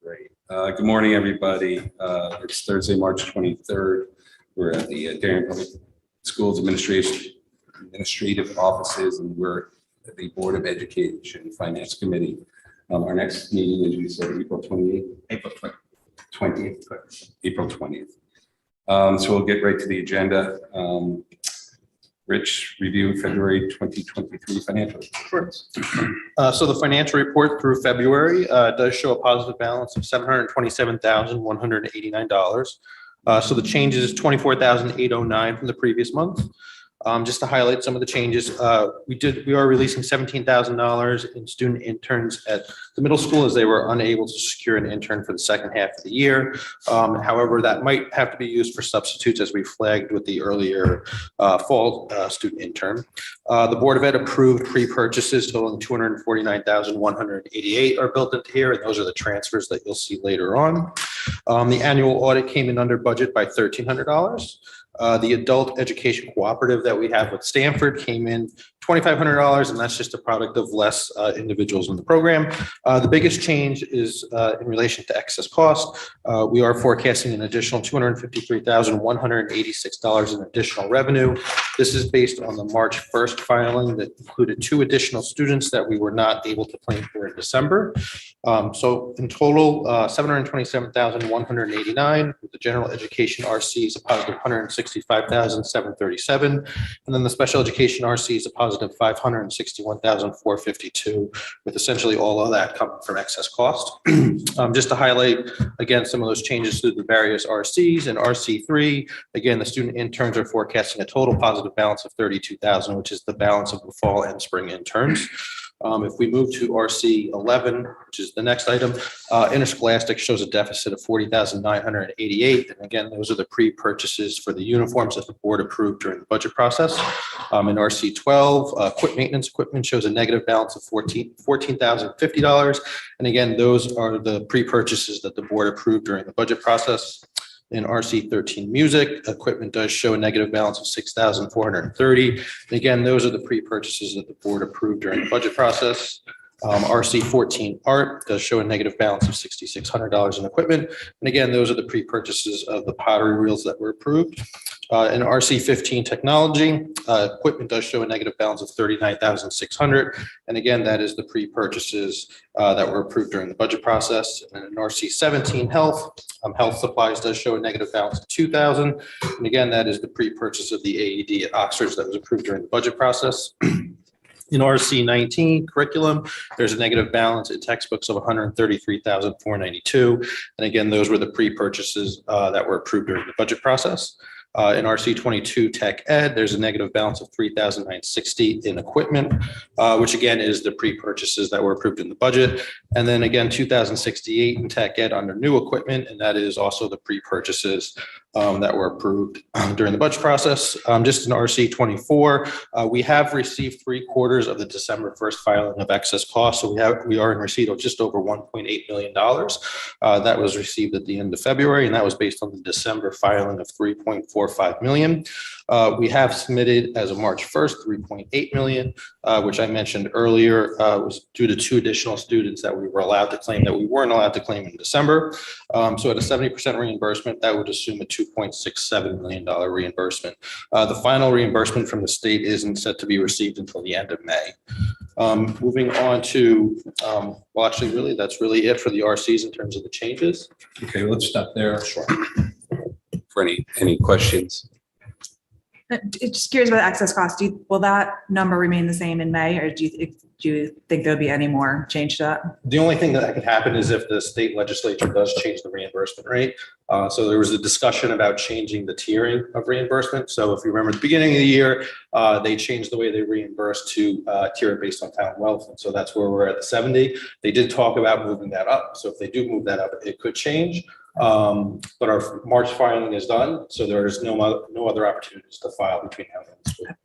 Great. Good morning, everybody. It's Thursday, March 23rd. We're at the Darien Public Schools Administrative Offices, and we're at the Board of Education Finance Committee. Our next meeting, as you said, April 28th. April 20th. April 20th. So we'll get right to the agenda. Rich, review February 2023 financial reports. So the financial report through February does show a positive balance of $727,189. So the change is $24,809 from the previous month. Just to highlight some of the changes, we are releasing $17,000 in student interns at the middle school as they were unable to secure an intern for the second half of the year. However, that might have to be used for substitutes as we flagged with the earlier fall student intern. The Board of Ed approved pre-purchases totaling $249,188 are built into here, and those are the transfers that you'll see later on. The annual audit came in under budget by $1,300. The adult education cooperative that we have with Stanford came in $2,500, and that's just a product of less individuals in the program. The biggest change is in relation to excess cost. We are forecasting an additional $253,186 in additional revenue. This is based on the March 1st filing that included 2 additional students that we were not able to claim for in December. So in total, $727,189 with the general education RC is a positive $165,737, and then the special education RC is a positive $561,452, with essentially all of that coming from excess cost. Just to highlight again some of those changes to the various RCs and RC3. Again, the student interns are forecasting a total positive balance of $32,000, which is the balance of the fall and spring interns. If we move to RC 11, which is the next item, Interscholastic shows a deficit of $40,988. And again, those are the pre-purchases for the uniforms that the board approved during the budget process. In RC 12, equipment shows a negative balance of $14,050. And again, those are the pre-purchases that the board approved during the budget process. In RC 13 music, equipment does show a negative balance of $6,430. And again, those are the pre-purchases that the board approved during the budget process. RC 14 art does show a negative balance of $6,600 in equipment. And again, those are the pre-purchases of the pottery reels that were approved. In RC 15 technology, equipment does show a negative balance of $39,600. And again, that is the pre-purchases that were approved during the budget process. And in RC 17 health, health supplies does show a negative balance of $2,000. And again, that is the pre-purchase of the AED at Oxford that was approved during the budget process. In RC 19 curriculum, there's a negative balance in textbooks of $133,492. And again, those were the pre-purchases that were approved during the budget process. In RC 22 Tech Ed, there's a negative balance of $3,960 in equipment, which again is the pre-purchases that were approved in the budget. And then again, $2,068 in Tech Ed under new equipment, and that is also the pre-purchases that were approved during the budget process. Just in RC 24, we have received 3/4 of the December 1st filing of excess costs. So we are in receipt of just over $1.8 million. That was received at the end of February, and that was based on the December filing of $3.45 million. We have submitted as of March 1st, $3.8 million, which I mentioned earlier was due to 2 additional students that we were allowed to claim that we weren't allowed to claim in December. So at a 70% reimbursement, that would assume a $2.67 million reimbursement. The final reimbursement from the state isn't set to be received until the end of May. Moving on to, well, actually, really, that's really it for the RCs in terms of the changes. Okay, let's stop there. Sure. For any questions? Just curious about the excess cost. Will that number remain the same in May, or do you think there'll be any more change to that? The only thing that could happen is if the state legislature does change the reimbursement rate. So there was a discussion about changing the tiering of reimbursement. So if you remember at the beginning of the year, they changed the way they reimbursed to tier it based on town wealth. And so that's where we're at the 70. They did talk about moving that up. So if they do move that up, it could change. But our March filing is done, so there is no other opportunities to file between now and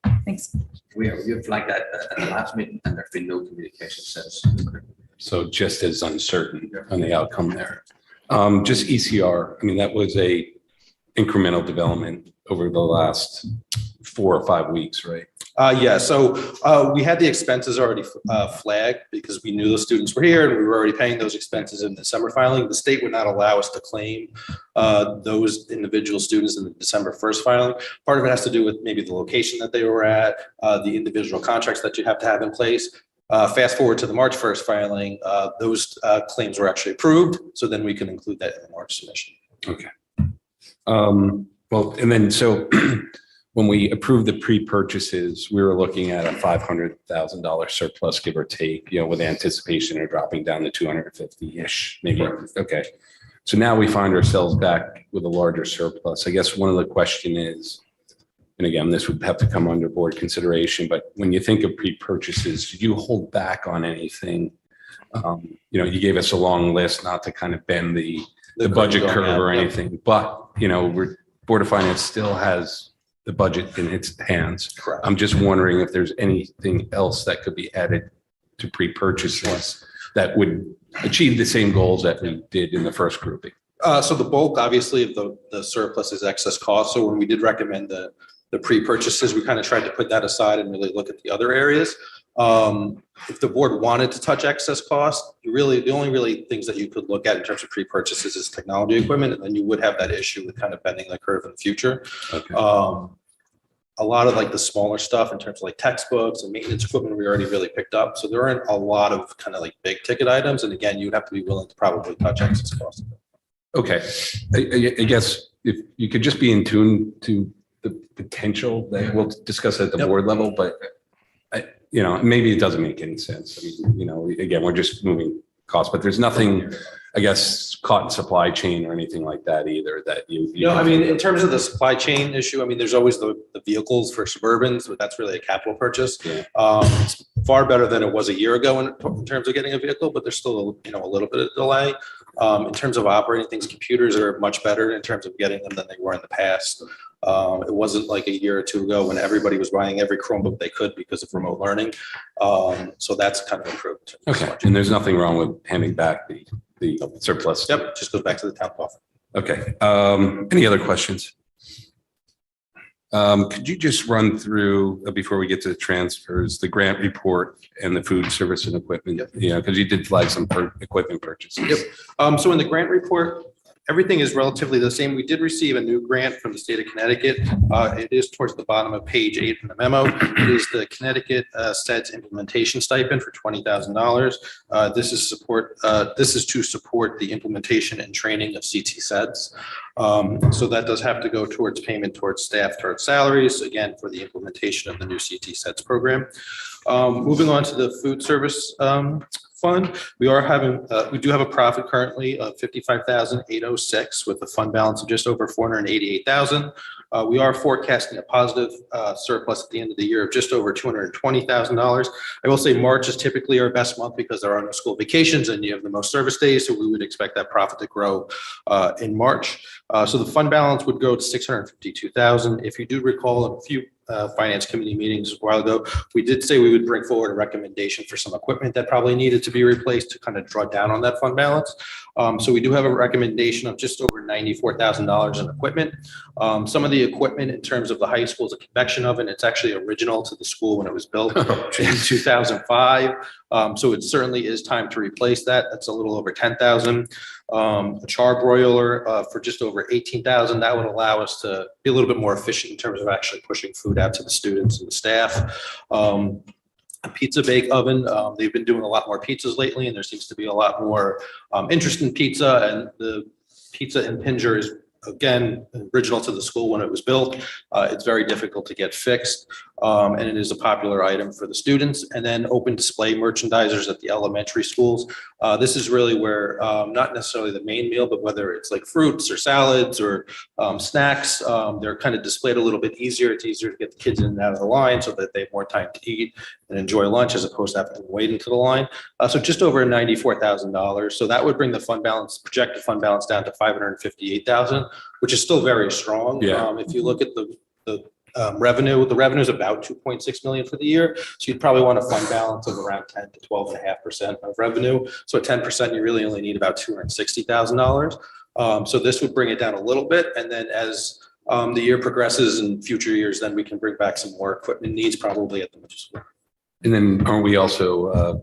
then. Thanks. You flagged that at the last meeting, and there's been no communication since. So just as uncertain on the outcome there. Just ECR, I mean, that was a incremental development over the last 4 or 5 weeks, right? Yeah, so we had the expenses already flagged because we knew the students were here and we were already paying those expenses in December filing. The state would not allow us to claim those individual students in the December 1st filing. Part of it has to do with maybe the location that they were at, the individual contracts that you have to have in place. Fast forward to the March 1st filing, those claims were actually approved. So then we can include that in the March submission. Okay. Well, and then so when we approved the pre-purchases, we were looking at a $500,000 surplus, give or take, with anticipation of dropping down to 250-ish, maybe. Okay. So now we find ourselves back with a larger surplus. I guess one of the question is, and again, this would have to come under board consideration, but when you think of pre-purchases, did you hold back on anything? You gave us a long list, not to kind of bend the budget curve or anything, but, Board of Finance still has the budget in its hands. Correct. I'm just wondering if there's anything else that could be added to pre-purchases that would achieve the same goals that we did in the first grouping. So the bulk, obviously, of the surplus is excess cost. So when we did recommend the pre-purchases, we kind of tried to put that aside and really look at the other areas. If the board wanted to touch excess cost, the only really things that you could look at in terms of pre-purchases is technology equipment, and then you would have that issue with kind of bending the curve in the future. Okay. A lot of like the smaller stuff in terms of like textbooks and maintenance equipment, we already really picked up. So there aren't a lot of kind of like big ticket items. And again, you'd have to be willing to probably touch excess cost. Okay. I guess if you could just be in tune to the potential that we'll discuss at the board level, but maybe it doesn't make any sense. I mean, again, we're just moving costs, but there's nothing, I guess, caught in supply chain or anything like that either that you. No, I mean, in terms of the supply chain issue, I mean, there's always the vehicles for Suburbans, but that's really a capital purchase. Yeah. It's far better than it was a year ago in terms of getting a vehicle, but there's still, a little bit of delay. In terms of operating things, computers are much better in terms of getting them than they were in the past. It wasn't like a year or two ago when everybody was buying every Chromebook they could because of remote learning. So that's kind of improved. Okay. And there's nothing wrong with handing back the surplus. Yep, just goes back to the town office. Okay. Any other questions? Could you just run through, before we get to the transfers, the grant report and the food service and equipment? Yep. Because you did flag some equipment purchases. Yep. So in the grant report, everything is relatively the same. We did receive a new grant from the state of Connecticut. It is towards the bottom of page 8 in the memo. It is the Connecticut SEDS implementation stipend for $20,000. This is to support the implementation and training of CT SEDS. So that does have to go towards payment towards staff, towards salaries, again, for the implementation of the new CT SEDS program. Moving on to the food service fund, we do have a profit currently of $55,806 with a fund balance of just over $488,000. We are forecasting a positive surplus at the end of the year of just over $220,000. I will say March is typically our best month because there are no school vacations and you have the most service days, so we would expect that profit to grow in March. So the fund balance would go to $652,000. If you do recall, a few finance committee meetings a while ago, we did say we would bring forward a recommendation for some equipment that probably needed to be replaced to kind of draw down on that fund balance. So we do have a recommendation of just over $94,000 in equipment. Some of the equipment in terms of the high school is a convection oven. It's actually original to the school when it was built in 2005. So it certainly is time to replace that. That's a little over $10,000. A char broiler for just over $18,000. That would allow us to be a little bit more efficient in terms of actually pushing food out to the students and the staff. A pizza bake oven. They've been doing a lot more pizzas lately, and there seems to be a lot more interest in pizza. And the pizza impinger is, again, original to the school when it was built. It's very difficult to get fixed, and it is a popular item for the students. And then open display merchandisers at the elementary schools. This is really where not necessarily the main meal, but whether it's like fruits or salads or snacks, they're kind of displayed a little bit easier. It's easier to get the kids in and out of the line so that they have more time to eat and enjoy lunch as opposed to having to wait into the line. So just over $94,000. So that would bring the fund balance, projected fund balance, down to $558,000, which is still very strong. Yeah. If you look at the revenue, the revenue is about $2.6 million for the year. So you'd probably want a fund balance of around 10 to 12.5% of revenue. So at 10%, you really only need about $260,000. So this would bring it down a little bit. And then as the year progresses in future years, then we can bring back some more equipment needs probably at the middle school. And then aren't we also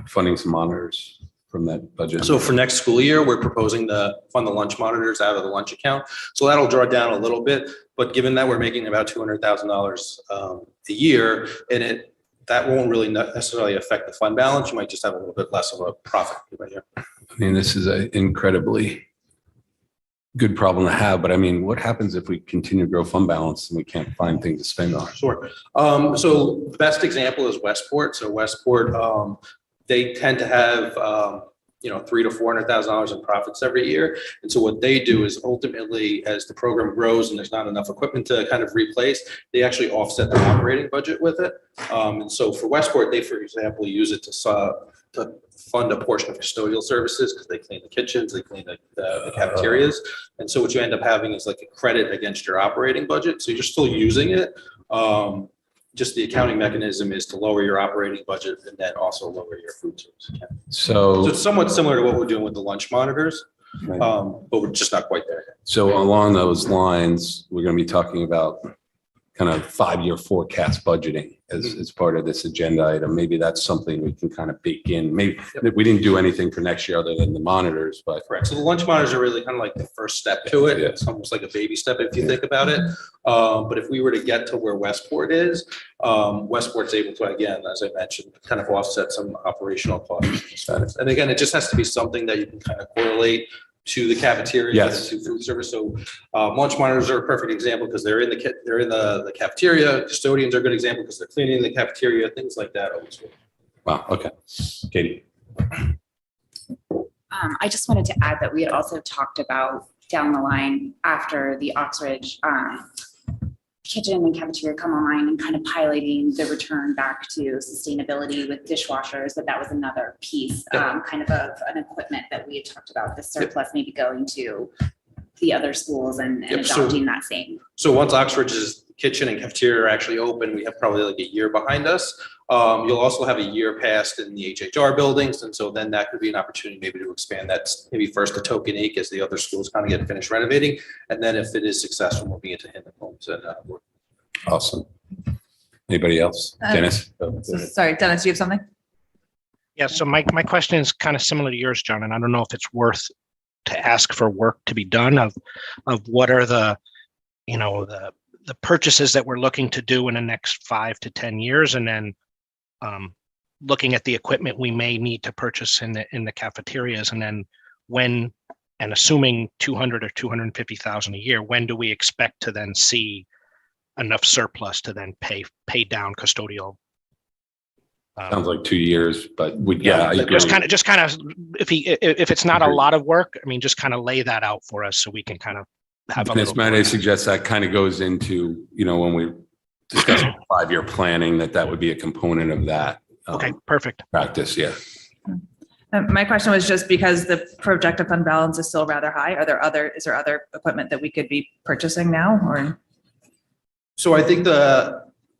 funding some monitors from that budget? So for next school year, we're proposing to fund the lunch monitors out of the lunch account. So that'll draw down a little bit, but given that we're making about $200,000 a year, and that won't really necessarily affect the fund balance. You might just have a little bit less of a profit right here. I mean, this is an incredibly good problem to have, but I mean, what happens if we continue to grow fund balance and we can't find things to spend on? Sure. So the best example is Westport. So Westport, they tend to have, $300,000 to $400,000 in profits every year. And so what they do is ultimately, as the program grows and there's not enough equipment to kind of replace, they actually offset their operating budget with it. And so for Westport, they, for example, use it to fund a portion of custodial services because they clean the kitchens, they clean the cafeterias. And so what you end up having is like a credit against your operating budget. So you're still using it. Just the accounting mechanism is to lower your operating budget and then also lower your food service account. So it's somewhat similar to what we're doing with the lunch monitors, but we're just not quite there yet. So along those lines, we're going to be talking about kind of 5-year forecast budgeting as part of this agenda item. Maybe that's something we can kind of bake in. Maybe we didn't do anything for next year other than the monitors, but. Correct. So the lunch monitors are really kind of like the first step to it. Yeah. It's almost like a baby step if you think about it. But if we were to get to where Westport is, Westport's able to, again, as I mentioned, kind of offset some operational costs. And again, it just has to be something that you can kind of correlate to the cafeteria, Yes. to food service. So lunch monitors are a perfect example because they're in the cafeteria. Custodians are a good example because they're cleaning the cafeteria, things like that. Always work. Wow. Okay. Katie. I just wanted to add that we had also talked about down the line after the Oxbridge kitchen and cafeteria come online and kind of piloting the return back to sustainability with dishwashers, that was another piece, kind of an equipment that we had talked about, the surplus maybe going to the other schools and adopting that same. So once Oxbridge's kitchen and cafeteria are actually open, we have probably like a year behind us. You'll also have a year past in the HHR buildings. And so then that could be an opportunity maybe to expand that, maybe first to Tokenique as the other schools kind of get finished renovating. And then if it is successful, we'll be into Hinton Homes. And Awesome. Anybody else? Dennis? Sorry, Dennis, do you have something? Yeah, so my question is kind of similar to yours, John, and I don't know if it's worth to ask for work to be done of what are the purchases that we're looking to do in the next 5 to 10 years, and then looking at the equipment we may need to purchase in the cafeterias, and then when, and assuming 200 or 250,000 a year, when do we expect to then see enough surplus to then pay down custodial? Sounds like 2 years, but I agree. Just kind of, if it's not a lot of work, I mean, just kind of lay that out for us so we can kind of have a little. Might I suggest that kind of goes into, when we discuss 5-year planning, that would be a component of that. Okay, perfect. Practice, yeah. My question was just because the projected fund balance is still rather high. Is there other equipment that we could be purchasing now, or? So I think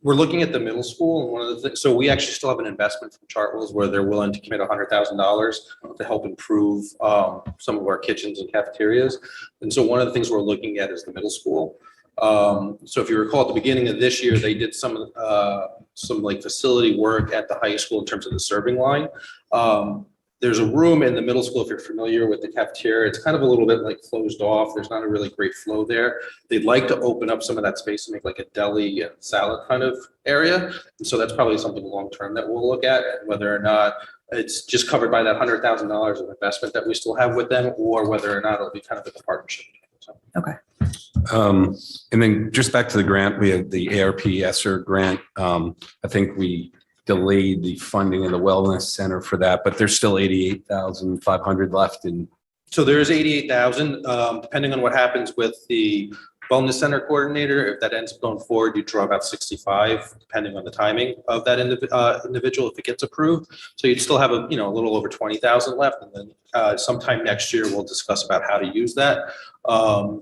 we're looking at the middle school, and one of the things, so we actually still have an investment from Chartwell's where they're willing to commit $100,000 to help improve some of our kitchens and cafeterias. And so one of the things we're looking at is the middle school. So if you recall at the beginning of this year, they did some like facility work at the high school in terms of the serving line. There's a room in the middle school, if you're familiar with the cafeteria, it's kind of a little bit like closed off. There's not a really great flow there. They'd like to open up some of that space and make like a deli and salad kind of area. And so that's probably something long-term that we'll look at, and whether or not it's just covered by that $100,000 of investment that we still have with them, or whether or not it'll be kind of like a partnership. So. Okay. And then just back to the grant, we have the ARP ESSER grant. I think we delayed the funding of the wellness center for that, but there's still 88,500 left. And so there is 88,000, depending on what happens with the wellness center coordinator. If that ends up going forward, you draw about 65, depending on the timing of that individual, if it gets approved. So you'd still have a little over 20,000 left. And then sometime next year, we'll discuss about how to use that.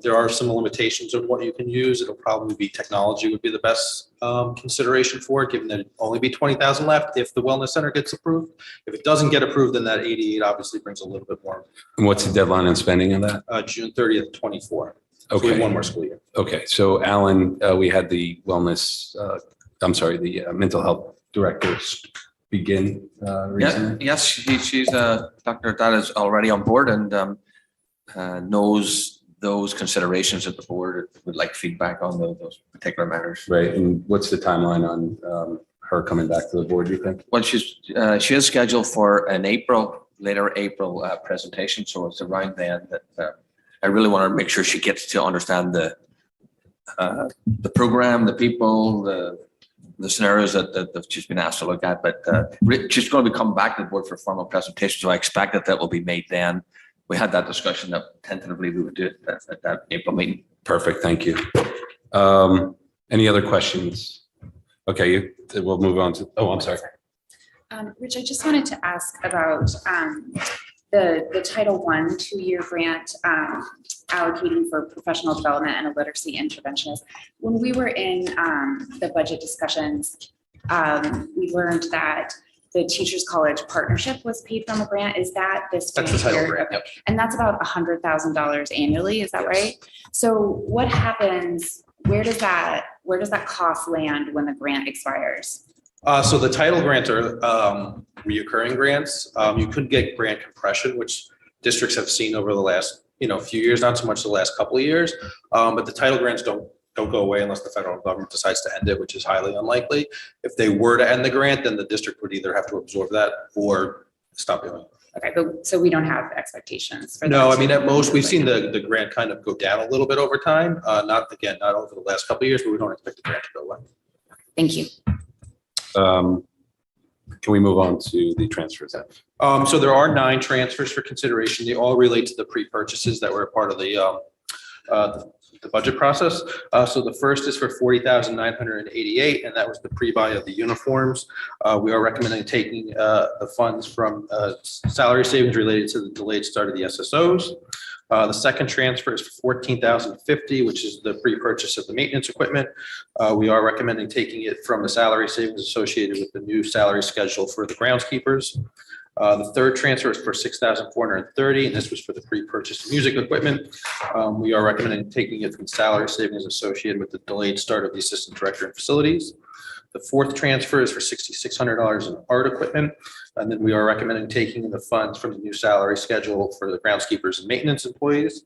There are some limitations on what you can use. It'll probably be technology would be the best consideration for it, given that it'd only be 20,000 left if the wellness center gets approved. If it doesn't get approved, then that 88 obviously brings a little bit more. what's the deadline on spending of that? June 30th, 24. So we have Okay. one more school year. Okay, so Alan, we had the mental health director begin Yeah, recently. yes, she's, Dr. Dada is already on board and knows those considerations that the board would like feedback on those particular matters. Right, and what's the timeline on her coming back to the board, you think? Well, she is scheduled for an later April presentation, so it's around then that I really want to make sure she gets to understand the program, the people, the scenarios that she's been asked to look at. But she's going to be coming back to the board for a formal presentation, so I expect that will be made then. We had that discussion that tentatively we would do it at that April meeting. Perfect, thank you. Any other questions? Okay, we'll move on to, I'm sorry. Rich, I just wanted to ask about the Title I 2-year grant allocating for professional development and a literacy interventionist. When we were in the budget discussions, we learned that the Teachers College partnership was paid from a grant. Is that this? That's the title grant, Okay. And that's about $100,000 annually, is that right? So what happens, where does that cost land when the grant expires? So the title grants are reoccurring grants. You could get grant compression, which districts have seen over the last few years, not so much the last couple of years. But the title grants don't go away unless the federal government decides to end it, which is highly unlikely. If they were to end the grant, then the district would either have to absorb that or stop doing it. Okay, but so we don't have expectations for that? No, I mean, at most, we've seen the grant kind of go down a little bit over time. Not over the last couple of years, but we don't expect the grant to go away. Thank you. Can we move on to the transfers? So there are 9 transfers for consideration. They all relate to the pre-purchases that were a part of the budget process. So the first is for $40,988, and that was the pre-buy of the uniforms. We are recommending taking the funds from salary savings related to the delayed start of the SSOs. The second transfer is for $14,050, which is the pre-purchase of the maintenance equipment. We are recommending taking it from the salary savings associated with the new salary schedule for the groundskeepers. The third transfer is for $6,430, and this was for the pre-purchase music equipment. We are recommending taking it from salary savings associated with the delayed start of the assistant director in facilities. The fourth transfer is for $6,600 in art equipment. And then we are recommending taking the funds from the new salary schedule for the groundskeepers and maintenance employees.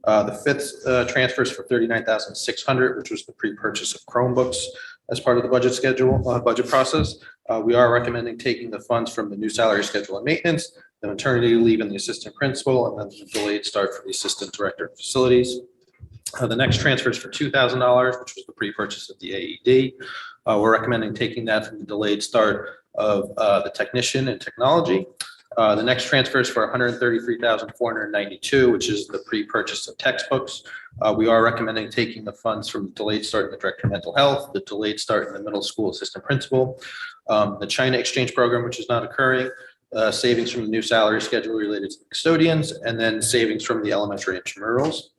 The fifth transfer is for $39,600, which was the pre-purchase of Chromebooks as part of the budget process. We are recommending taking the funds from the new salary schedule and maintenance, the maternity leave and the assistant principal, and then the delayed start for the assistant director of facilities. The next transfer is for $2,000, which was the pre-purchase of the AED. We're recommending taking that from the delayed start of the technician and technology. The next transfer is for $133,492, which is the pre-purchase of textbooks. We are recommending taking the funds from the delayed start in the director of mental health, the delayed start in the middle school assistant principal, the China exchange program, which is not occurring, savings from the new salary schedule related to custodians, and then savings from the elementary intramurals.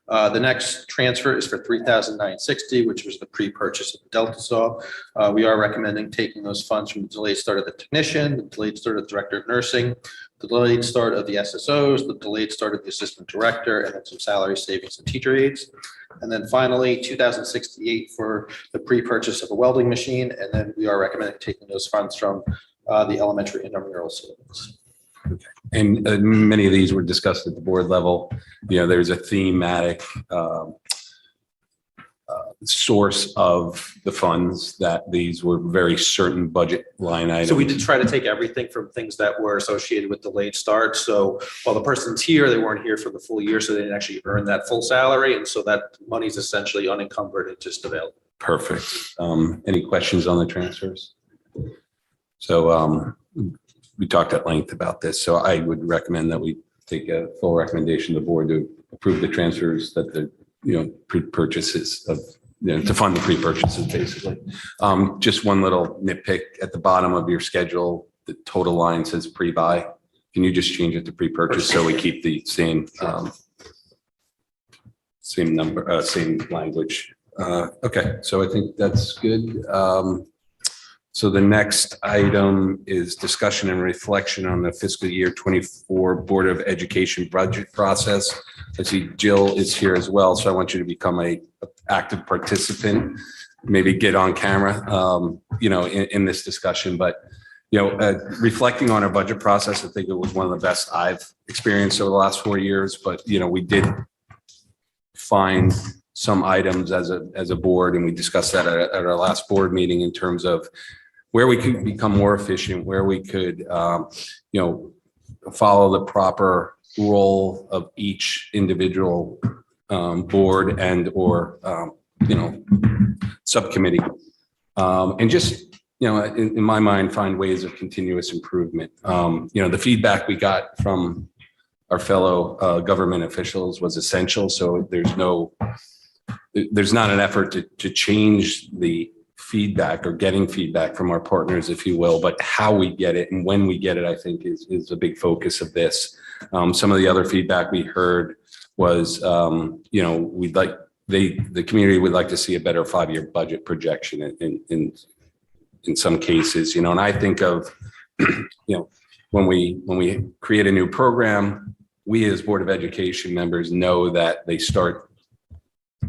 The next transfer is for $3,960, which was the pre-purchase of the Delta Saw. We are recommending taking those funds from the delayed start of the technician, the delayed start of the director of nursing, the delayed start of the SSOs, the delayed start of the assistant director, and then some salary savings and teacher aides. And then finally, $2,068 for the pre-purchase of a welding machine. And then we are recommending taking those funds from the elementary intramural savings. And many of these were discussed at the board level. There's a thematic source of the funds that these were very certain budget line items. So we did try to take everything from things that were associated with delayed start. So while the person's here, they weren't here for the full year, so they didn't actually earn that full salary. And so that money's essentially unencumbered and just available. Perfect. Any questions on the transfers? So we talked at length about this. So I would recommend that we take a full recommendation of the board to approve the transfers that the pre-purchases of to fund the pre-purchases, basically. Just one little nitpick at the bottom of your schedule, the total line says pre-buy. Can you just change it to pre-purchase so we keep the same number, same language? Okay, so I think that's good. So the next item is discussion and reflection on the fiscal year 24 Board of Education budget process. I see Jill is here as well, so I want you to become a active participant, maybe get on camera, in this discussion. But, reflecting on our budget process, I think it was one of the best I've experienced over the last 4 years. But, we did find some items as a board, and we discussed that at our last board meeting in terms of where we could become more efficient, where we could, follow the proper role of each individual board and or subcommittee, and just in my mind find ways of continuous improvement. The feedback we got from our fellow government officials was essential, so there's not an effort to change the feedback or getting feedback from our partners, if you will, but how we get it and when we get it, I think is a big focus of this. Some of the other feedback we heard was, the community would like to see a better 5-year budget projection in some cases, and I think of, when we create a new program, we as Board of Education members know that they start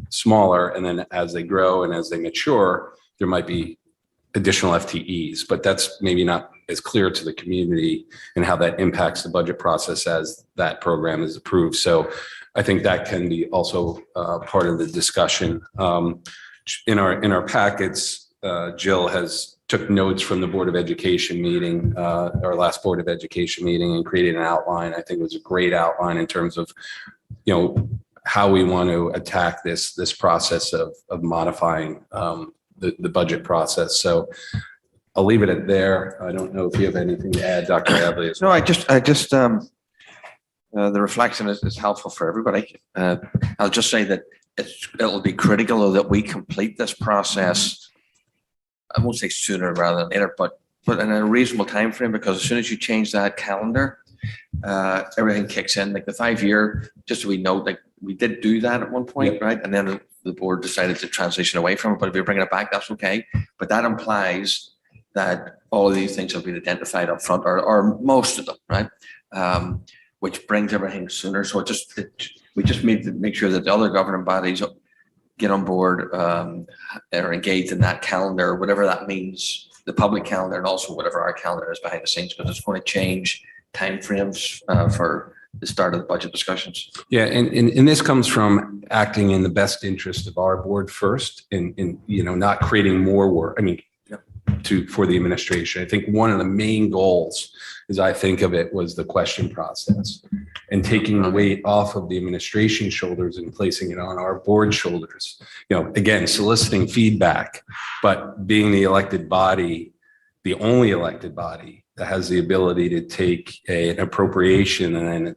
smaller, and then as they grow and as they mature, there might be additional FTEs, but that's maybe not as clear to the community and how that impacts the budget process as that program is approved. So I think that can be also part of the discussion. In our packets, Jill has took notes from the Board of Education meeting, our last Board of Education meeting, and created an outline. I think it was a great outline in terms of, how we want to attack this process of modifying the budget process. So I'll leave it at there. I don't know if you have anything to add, Dr. Hadley. No, I just the reflection is helpful for everybody. I'll just say that it'll be critical that we complete this process. I won't say sooner rather than later, but in a reasonable time frame, because as soon as you change that calendar, everything kicks in. Like the 5-year, just so we know, like we did do that at one point, right? And then the board decided to transition away from it. But if you're bringing it back, that's okay. But that implies that all of these things have been identified up front, or most of them, right? Which brings everything sooner. So we just need to make sure that the other governing bodies get on board, or engaged in that calendar, whatever that means, the public calendar, and also whatever our calendar is behind the scenes, because it's going to change timeframes for the start of the budget discussions. Yeah, and this comes from acting in the best interest of our board first, and not creating more work. I mean, for the administration. I think one of the main goals, as I think of it, was the question process and taking the weight off of the administration shoulders and placing it on our board shoulders. Again, soliciting feedback, but being the elected body, the only elected body that has the ability to take an appropriation and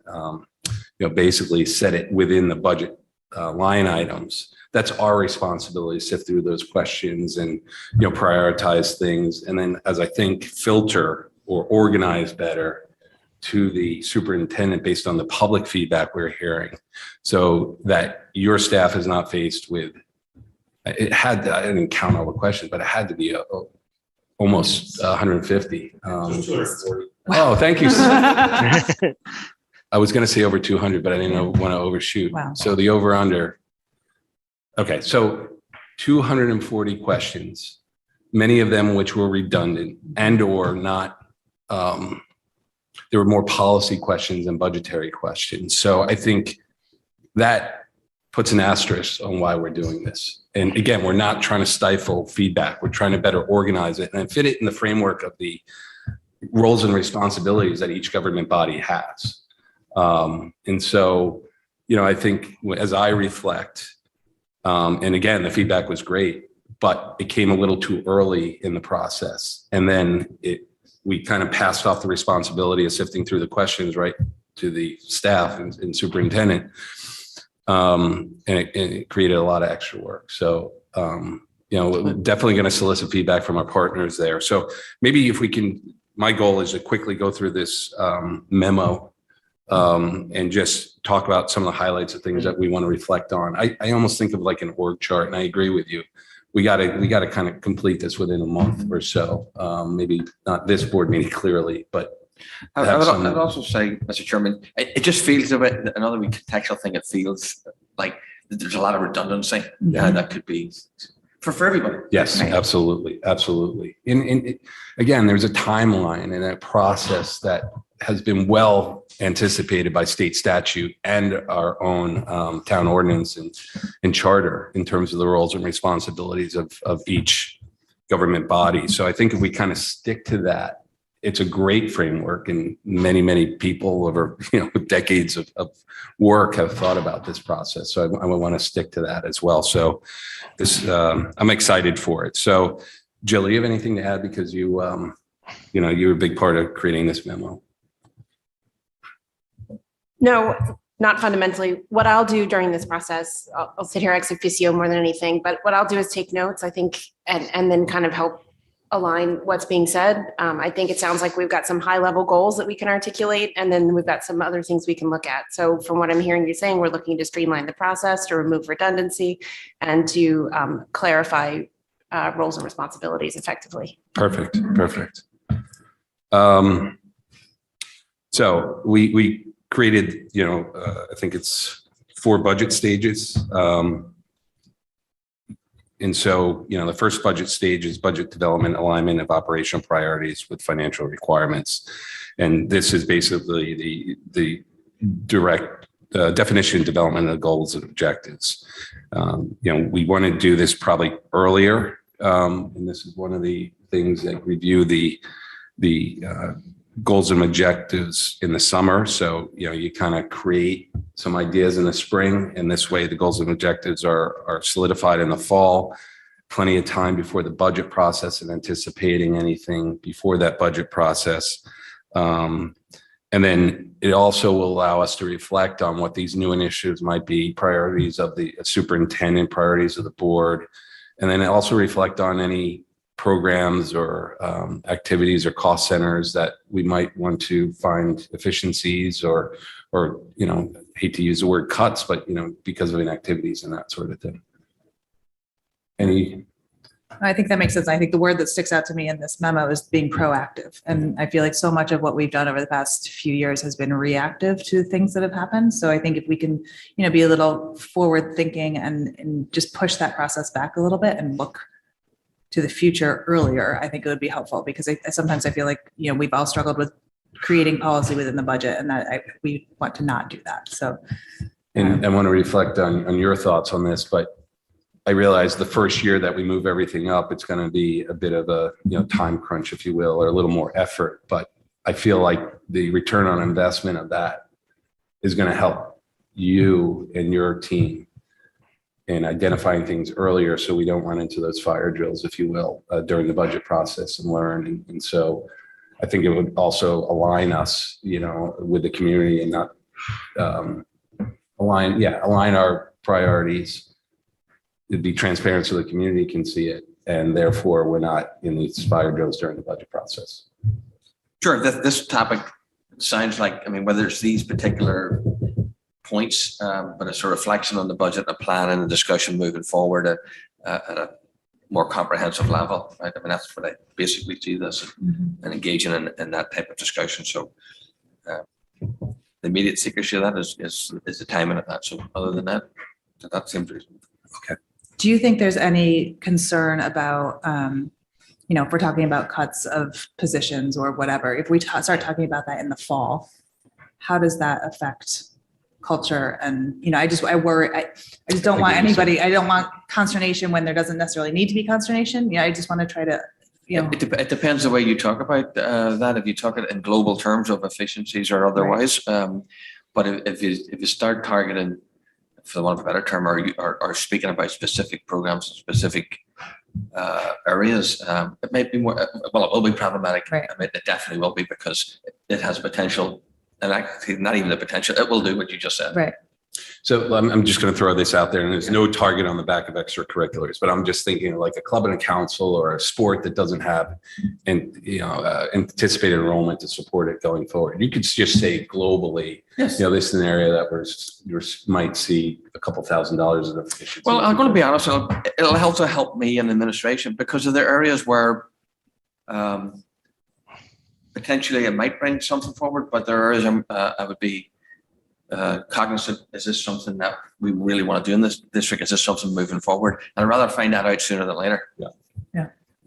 then basically set it within the budget line items. That's our responsibility to sift through those questions and prioritize things, and then, as I think, filter or organize better to the superintendent based on the public feedback we're hearing, so that your staff is not faced with it. I didn't count all the questions, but it had to be almost 150. 240. Oh, thank you. I was going to say over 200, but I didn't want to overshoot. Wow. So the over under. Okay, so 240 questions, many of them which were redundant and or not. There were more policy questions than budgetary questions. So I think that puts an asterisk on why we're doing this. And again, we're not trying to stifle feedback. We're trying to better organize it and fit it in the framework of the roles and responsibilities that each government body has. And so, I think as I reflect, and again, the feedback was great, but it came a little too early in the process. And then we kind of passed off the responsibility of sifting through the questions right to the staff and superintendent. And it created a lot of extra work. So, definitely going to solicit feedback from our partners there. So maybe if we can, my goal is to quickly go through this memo and just talk about some of the highlights of things that we want to reflect on. I almost think of like an org chart, and I agree with you. We got to kind of complete this within a month or so. Maybe not this board meeting clearly, but I would, some- I'd also say, Mr. Chairman, it just feels a bit, another wee contextual thing, it feels like there's a lot of redundancy that could be for everybody. Yes, Right. absolutely, absolutely. Again, there's a timeline and a process that has been well anticipated by state statute and our own town ordinance and charter in terms of the roles and responsibilities of each government body. So I think if we kind of stick to that, it's a great framework, and many people over decades of work have thought about this process. So I would want to stick to that as well. So this I'm excited for it. So Jill, you have anything to add, because you're a big part of creating this memo? No, not fundamentally. What I'll do during this process, I'll sit here ex officio more than anything, but what I'll do is take notes, I think, and then kind of help align what's being said. I think it sounds like we've got some high level goals that we can articulate, and then we've got some other things we can look at. So from what I'm hearing you saying, we're looking to streamline the process, to remove redundancy, and to clarify roles and responsibilities effectively. Perfect. So we created, I think it's 4 budget stages. And so, the first budget stage is budget development, alignment of operational priorities with financial requirements. And this is basically the direct definition and development of goals and objectives. We want to do this probably earlier. And this is one of the things that review the goals and objectives in the summer. So, you kind of create some ideas in the spring, and this way the goals and objectives are solidified in the fall. Plenty of time before the budget process and anticipating anything before that budget process. And then it also will allow us to reflect on what these new initiatives might be, priorities of the superintendent, priorities of the board, and then also reflect on any programs or activities or cost centers that we might want to find efficiencies or hate to use the word cuts, but because of inactivities and that sort of thing. I think that makes sense. I think the word that sticks out to me in this memo is being proactive. And I feel like so much of what we've done over the past few years has been reactive to things that have happened. So I think if we can, be a little forward thinking and just push that process back a little bit and look to the future earlier, I think it would be helpful, because sometimes I feel like, we've all struggled with creating policy within the budget, and that we want to not do that. So. And I want to reflect on your thoughts on this, but I realize the first year that we move everything up, it's going to be a bit of a, time crunch, if you will, or a little more effort. But I feel like the return on investment of that is going to help you and your team in identifying things earlier, so we don't run into those fire drills, if you will, during the budget process and learn. And so I think it would also align us, with the community, and not align our priorities. It'd be transparent so the community can see it, and therefore we're not in these fire drills during the budget process. Sure, this topic sounds like, whether it's these particular points, but it's a reflection on the budget, a plan, and a discussion moving forward at a more comprehensive level, right? That's what I basically see this, and engaging in that type of discussion. So the immediate secrecy of that is the timing of that. So other than that, that seems reasonable. Okay. Do you think there's any concern about, if we're talking about cuts of positions or whatever, if we start talking about that in the fall, how does that affect culture? And, I worry, I just don't want anybody, I don't want consternation when there doesn't necessarily need to be consternation. I just want to try to, It depends the way you talk about that. If you talk it in global terms of efficiencies or otherwise, but if you start targeting, for the want of a better term, or speaking about specific programs, specific areas, it may be more, well, it will be problematic. Right. It definitely will be, because it has potential, and actually not even the potential, it will do what you just said. right. So I'm just going to throw this out there, and there's no target on the back of extracurriculars, but I'm just thinking of like a club and a council or a sport that doesn't have anticipated enrollment to support it going forward. You could just say globally, Yes. this is an area that you might see a couple $1,000s of efficiency. Well, I'm going to be honest, it'll also help me in administration, because of the areas where potentially it might bring something forward, but there is, I would be cognizant, is this something that we really want to do in this district? Is this something moving forward? And I'd rather find that out sooner than later.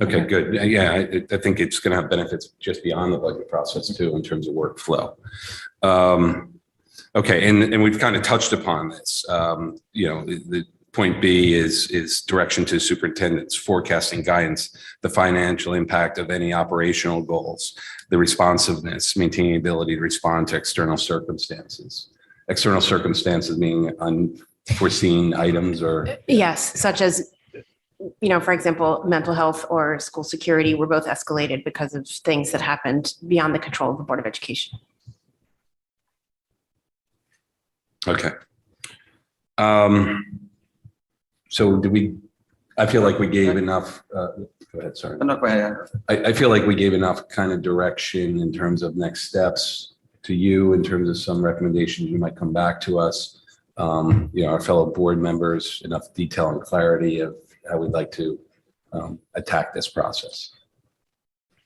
Okay, good. Yeah, I think it's going to have benefits just beyond the budget process too, in terms of workflow. Okay, and we've kind of touched upon this. The point B is direction to superintendents, forecasting guidance, the financial impact of any operational goals, the responsiveness, maintaining ability to respond to external circumstances. External circumstances meaning unforeseen items or? Yes, such as, for example, mental health or school security were both escalated because of things that happened beyond the control of the Board of Education. Okay. So I feel like we gave enough, go ahead, sorry. I'm not going to. I feel like we gave enough kind of direction in terms of next steps to you, in terms of some recommendations you might come back to us. Our fellow board members, enough detail and clarity of how we'd like to attack this process.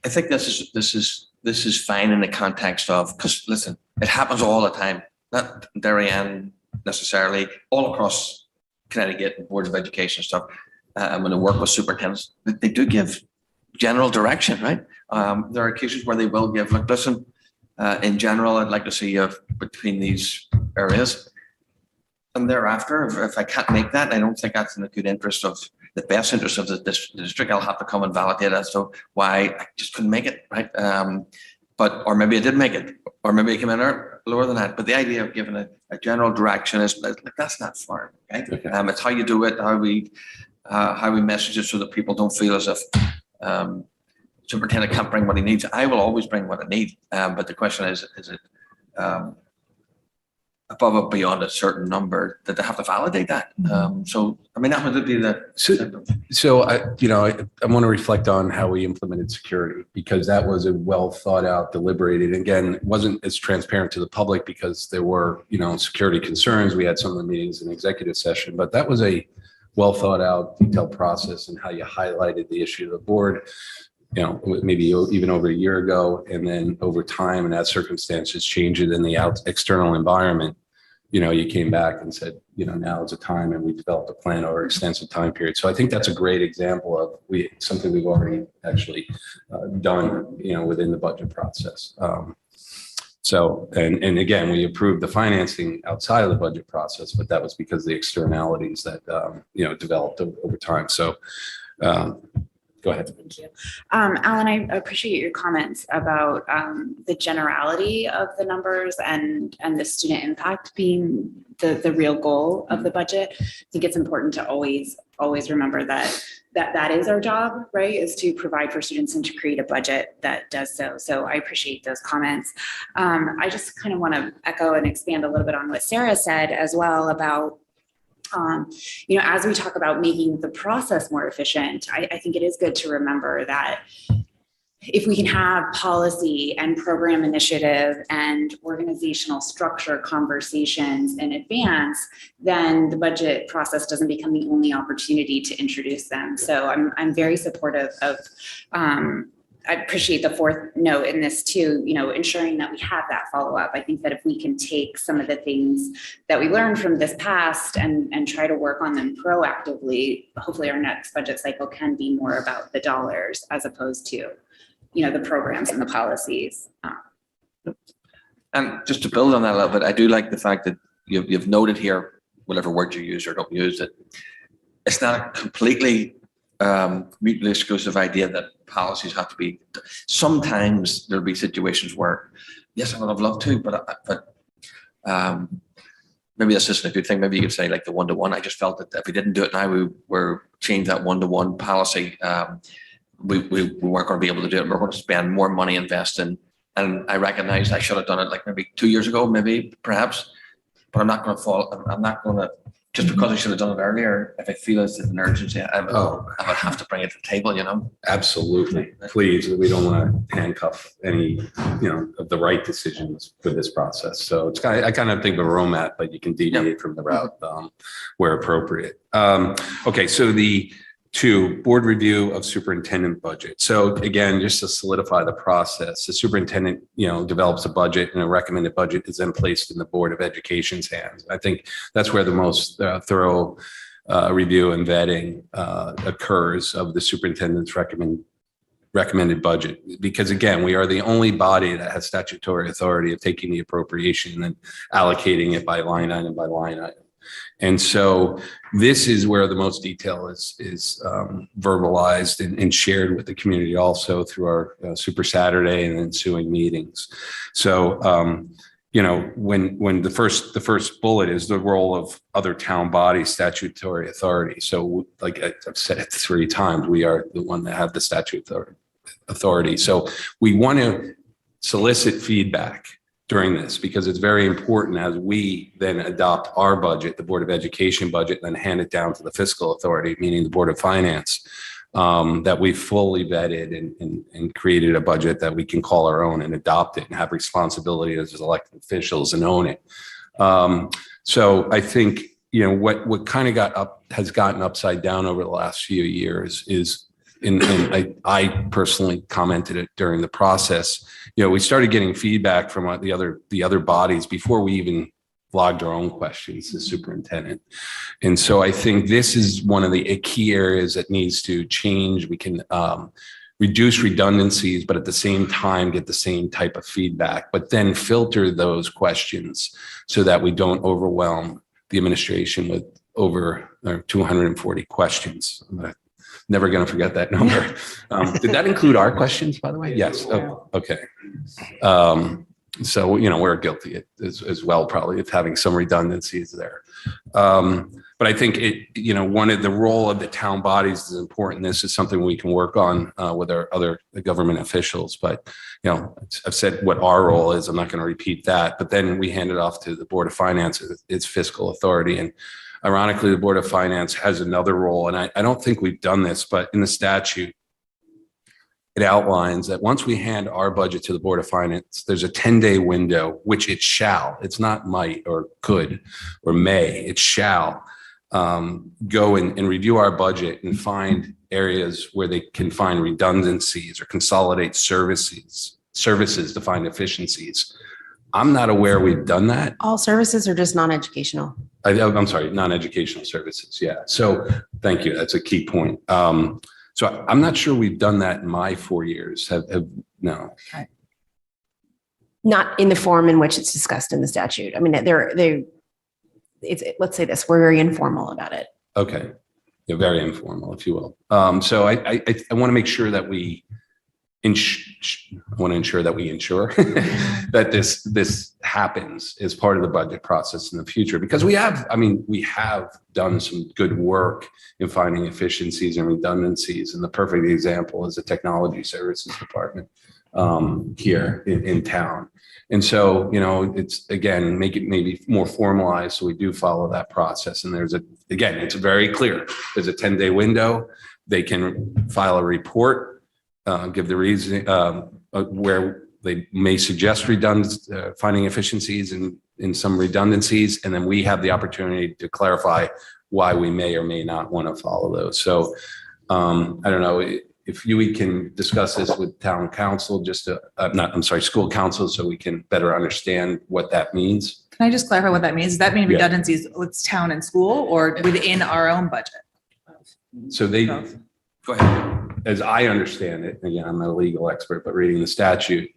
I think this is fine in the context of, because listen, it happens all the time, not Darien necessarily, all across Connecticut and boards of education stuff. When I work with superintendents, they do give general direction, right? There are occasions where they will give, like, listen, in general, I'd like to see you between these areas. And thereafter, if I can't make that, I don't think that's in the good interest of the best interest of the district. I'll have to come and validate as to why I just couldn't make it, right? Or maybe I did make it, or maybe I came in lower than that. But the idea of giving a general direction is like, that's not firm, right? Okay. It's how you do it, how we message it so that people don't feel as if superintendent can't bring what he needs. I will always bring what I need. But the question is it above and beyond a certain number that they have to validate that? So, I mean, that would be the. So I want to reflect on how we implemented security, because that was a well thought out, deliberated. Again, it wasn't as transparent to the public because there were, security concerns. We had some of the meetings in executive session, but that was a well thought out, detailed process and how you highlighted the issue to the board, maybe even over a year ago. And then over time and as circumstances changed in the external environment, you came back and said, now is a time, and we developed a plan over an extensive time period. So I think that's a great example of something we've already actually done, within the budget process. And again, we approved the financing outside of the budget process, but that was because of the externalities that, developed over time. So go ahead. Thank you. Alan, I appreciate your comments about the generality of the numbers and the student impact being the real goal of the budget. I think it's important to always remember that is our job, right? Is to provide for students and to create a budget that does so. So I appreciate those comments. I just kind of want to echo and expand a little bit on what Sarah said as well about as we talk about making the process more efficient, I think it is good to remember that if we can have policy and program initiative and organizational structure conversations in advance, then the budget process doesn't become the only opportunity to introduce them. So I'm very supportive of I appreciate the fourth note in this too, ensuring that we have that follow-up. I think that if we can take some of the things that we learned from this past and try to work on them proactively, hopefully our next budget cycle can be more about the dollars as opposed to, the programs and the policies. And just to build on that a little bit, I do like the fact that you've noted here, whatever word you use or don't use it, it's not a completely mutually exclusive idea that policies have to be. Sometimes there'll be situations where, yes, I would have loved to, but maybe this isn't a good thing. Maybe you could say like the one-to-one. I just felt that if we didn't do it now, we were change that one-to-one policy. We weren't going to be able to do it. We're going to spend more money investing. And I recognized I should have done it like maybe 2 years ago, maybe perhaps, but I'm not going to I'm not going to. Just because I should have done it earlier, if I feel it's an urgency, I would have to bring it to the table, Absolutely. Please, we don't want to handcuff any, of the right decisions for this process. So it's I kind of think of a roadmap, but you can deviate from the route where appropriate. Okay, so the 2, board review of superintendent budget. So again, just to solidify the process, the superintendent, develops a budget, and a recommended budget is then placed in the Board of Education's hands. I think that's where the most thorough review and vetting occurs of the superintendent's recommended budget. Because again, we are the only body that has statutory authority of taking the appropriation and then allocating it by line item by line item. And so this is where the most detail is verbalized and shared with the community also through our Super Saturday and ensuing meetings. So, when the first bullet is the role of other town bodies, statutory authority. So like I've said it 3 times, we are the one that have the statutory authority. So we want to solicit feedback during this, because it's very important as we then adopt our budget, the Board of Education budget, and then hand it down to the fiscal authority, meaning the Board of Finance, that we fully vetted and created a budget that we can call our own and adopt it and have responsibility as elected officials and own it. So I think, what kind of has gotten upside down over the last few years is, and I personally commented it during the process, we started getting feedback from the other bodies before we even logged our own questions to the superintendent. And so I think this is one of the key areas that needs to change. We can reduce redundancies, but at the same time, get the same type of feedback, but then filter those questions so that we don't overwhelm the administration with over 240 questions. I'm never going to forget that number. Did that include our questions, by the way? Yes. Oh, okay. So, we're guilty as well, probably, of having some redundancies there. But I think one of the role of the town bodies is important. This is something we can work on with our other government officials. But, I've said what our role is. I'm not going to repeat that. But then we hand it off to the Board of Finance, its fiscal authority. And ironically, the Board of Finance has another role. And I don't think we've done this, but in the statute, it outlines that once we hand our budget to the Board of Finance, there's a 10-day window, which it shall, it's not might or could or may, it shall go and review our budget and find areas where they can find redundancies or consolidate services to find efficiencies. I'm not aware we've done that. All services are just non-educational. I'm sorry, non-educational services. Yeah. So thank you. That's a key point. So I'm not sure we've done that in my 4 years. No. Not in the form in which it's discussed in the statute. I mean, let's say this, we're very informal about it. Okay. Yeah, very informal, if you will. So I want to make sure that we ensure that this happens as part of the budget process in the future, because we have done some good work in finding efficiencies and redundancies. And the perfect example is the technology services department here in town. And so, it's, again, make it maybe more formalized so we do follow that process. And it's very clear. There's a 10-day window. They can file a report, give the reason where they may suggest finding efficiencies in some redundancies, and then we have the opportunity to clarify why we may or may not want to follow those. So I don't know if we can discuss this with town council, school council, so we can better understand what that means. Can I just clarify what that means? Does that mean Yeah. redundancies with town and school or within our own budget? So they, Both. Go ahead. as I understand it, again, I'm not a legal expert, but reading the statute,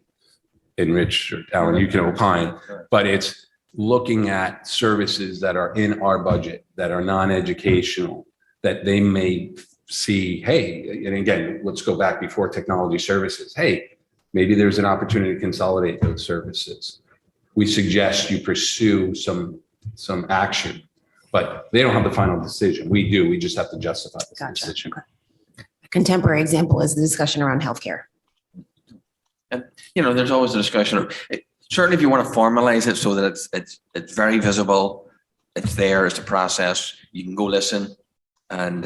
and Rich or Alan, you can opine, but it's looking at services that are in our budget that are non-educational, that they may see, hey, and again, let's go back before technology services. Hey, maybe there's an opportunity to consolidate those services. We suggest you pursue some action, but they don't have the final decision. We do. We just have to justify the Gotcha. decision. Okay. A contemporary example is the discussion around healthcare. And, there's always a discussion of, certainly if you want to formalize it so that it's very visible, it's there, it's a process, you can go listen. And